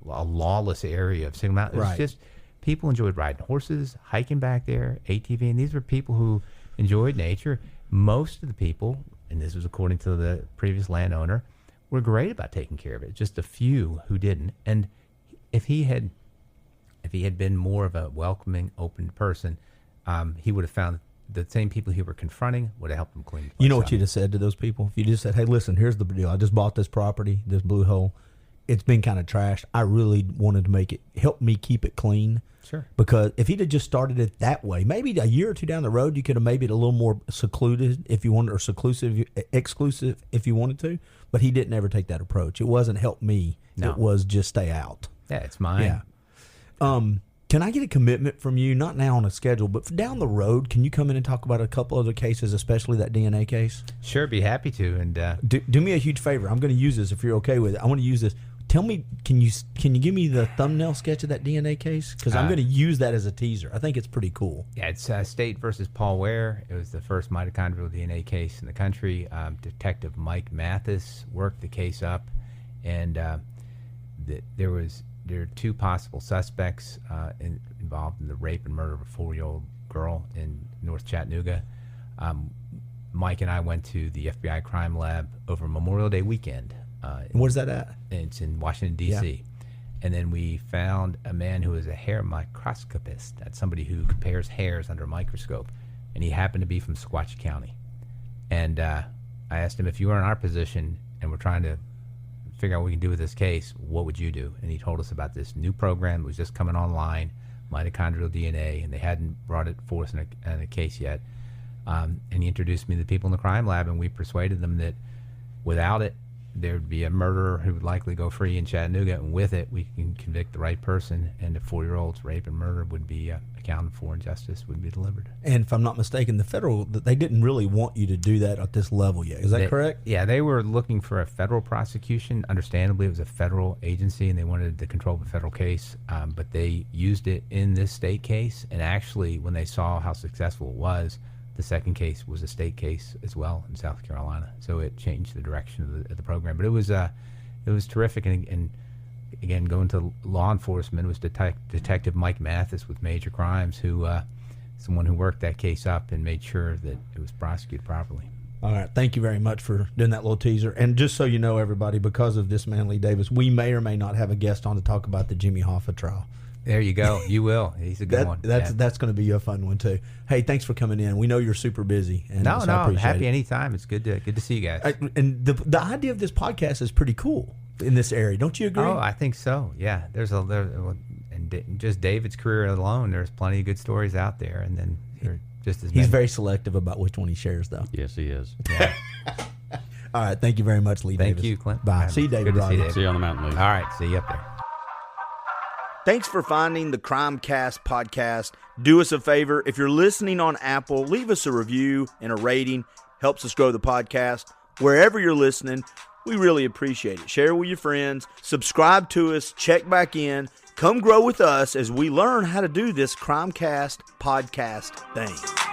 lawless area of Signal Mountain. It was just people enjoyed riding horses, hiking back there, ATV, and these were people who enjoyed nature. Most of the people, and this was according to the previous landowner, were great about taking care of it. Just a few who didn't. And if he had been more of a welcoming, open person, he would have found the same people he were confronting would have helped him clean the place
You know what
up.
you'd have said to those people? If you just said, hey, listen, here's the deal. I just bought this property, this Blue Hole. It's been kind of trashed. I really wanted to help me keep it clean.
Sure.
Because if he'd have just started it that way, maybe a year or two down the road, you could have made it a little more secluded if you wanted, or exclusive if you wanted to. But he didn't ever take that approach. It wasn't help me.
No.
It was just stay out.
Yeah, it's mine.
Yeah. Can I get a commitment from you, not now on a schedule, but down the road, can you come in and talk about a couple other cases, especially that DNA case?
Sure, be happy to. And
do me a huge favor. I'm going to use this if you're okay with it. I want to use this. Tell me, can you give me the thumbnail sketch of that DNA case? Because I'm going to use that as a teaser. I think it's pretty cool.
Yeah, it's State versus Paul Ware. It was the first mitochondrial DNA case in the country. Detective Mike Mathis worked the case up, and there are 2 possible suspects involved in the rape and murder of a 4-year-old girl in North Chattanooga. Mike and I went to the FBI crime lab over Memorial Day weekend.
Where's that at?
It's in Washington, D.C. Yeah. And then we found a man who is a hair microscopist. That's somebody who compares hairs under a microscope. And he happened to be from Sequatchie County. And I asked him, if you were in our position and we're trying to figure out what we can do with this case, what would you do? And he told us about this new program that was just coming online, mitochondrial DNA, and they hadn't brought it forth in a case yet. And he introduced me to the people in the crime lab, and we persuaded them that without it, there would be a murderer who would likely go free in Chattanooga, and with it, we can convict the right person, and the 4-year-old's rape and murder would be accounted for, and justice would be delivered.
And if I'm not mistaken, the federal, they didn't really want you to do that at this level yet. Is that correct?
Yeah, they were looking for a federal prosecution. Understandably, it was a federal agency, and they wanted to control the federal case, but they used it in this state case, and actually, when they saw how successful it was, The second case was a state case as well in South Carolina, so it changed the direction of the program. But it was terrific, and again, going to law enforcement was Detective Mike Mathis with Major Crimes, who someone who worked that case up and made sure that it was prosecuted properly.
All right. Thank you very much for doing that little teaser. And just so you know, everybody, because of this man Lee Davis, we may or may not have a guest on to talk about the Jimmy Hoffa trial.
There you go. You will. He's a good one.
That's going to be a fun one too. Hey, thanks for coming in. We know you're super busy. And
No,
so I appreciate
happy
it.
anytime. It's good to see you guys.
And the idea of this podcast is pretty cool in this area. Don't you agree?
Oh, I think so. Yeah. And just David's career alone, there's plenty of good stories out there, and then there just as many.
He's very selective about which one he shares, though.
Yes, he is.
Yeah.
All right. Thank you very much, Lee Davis.
Thank you, Clint.
Bye. See you, David.
Good to see you,
Roddy.
David.
See you on the mountain, Lee.
All right. See you up there.
Thanks for finding the CrimeCast podcast. Do us a favor. If you're listening on Apple, leave us a review and a rating. Helps us grow the podcast. Wherever you're listening, we really appreciate it. Share with your friends. Subscribe to us. Check back in. Come grow with us as we learn how to do this CrimeCast podcast thing.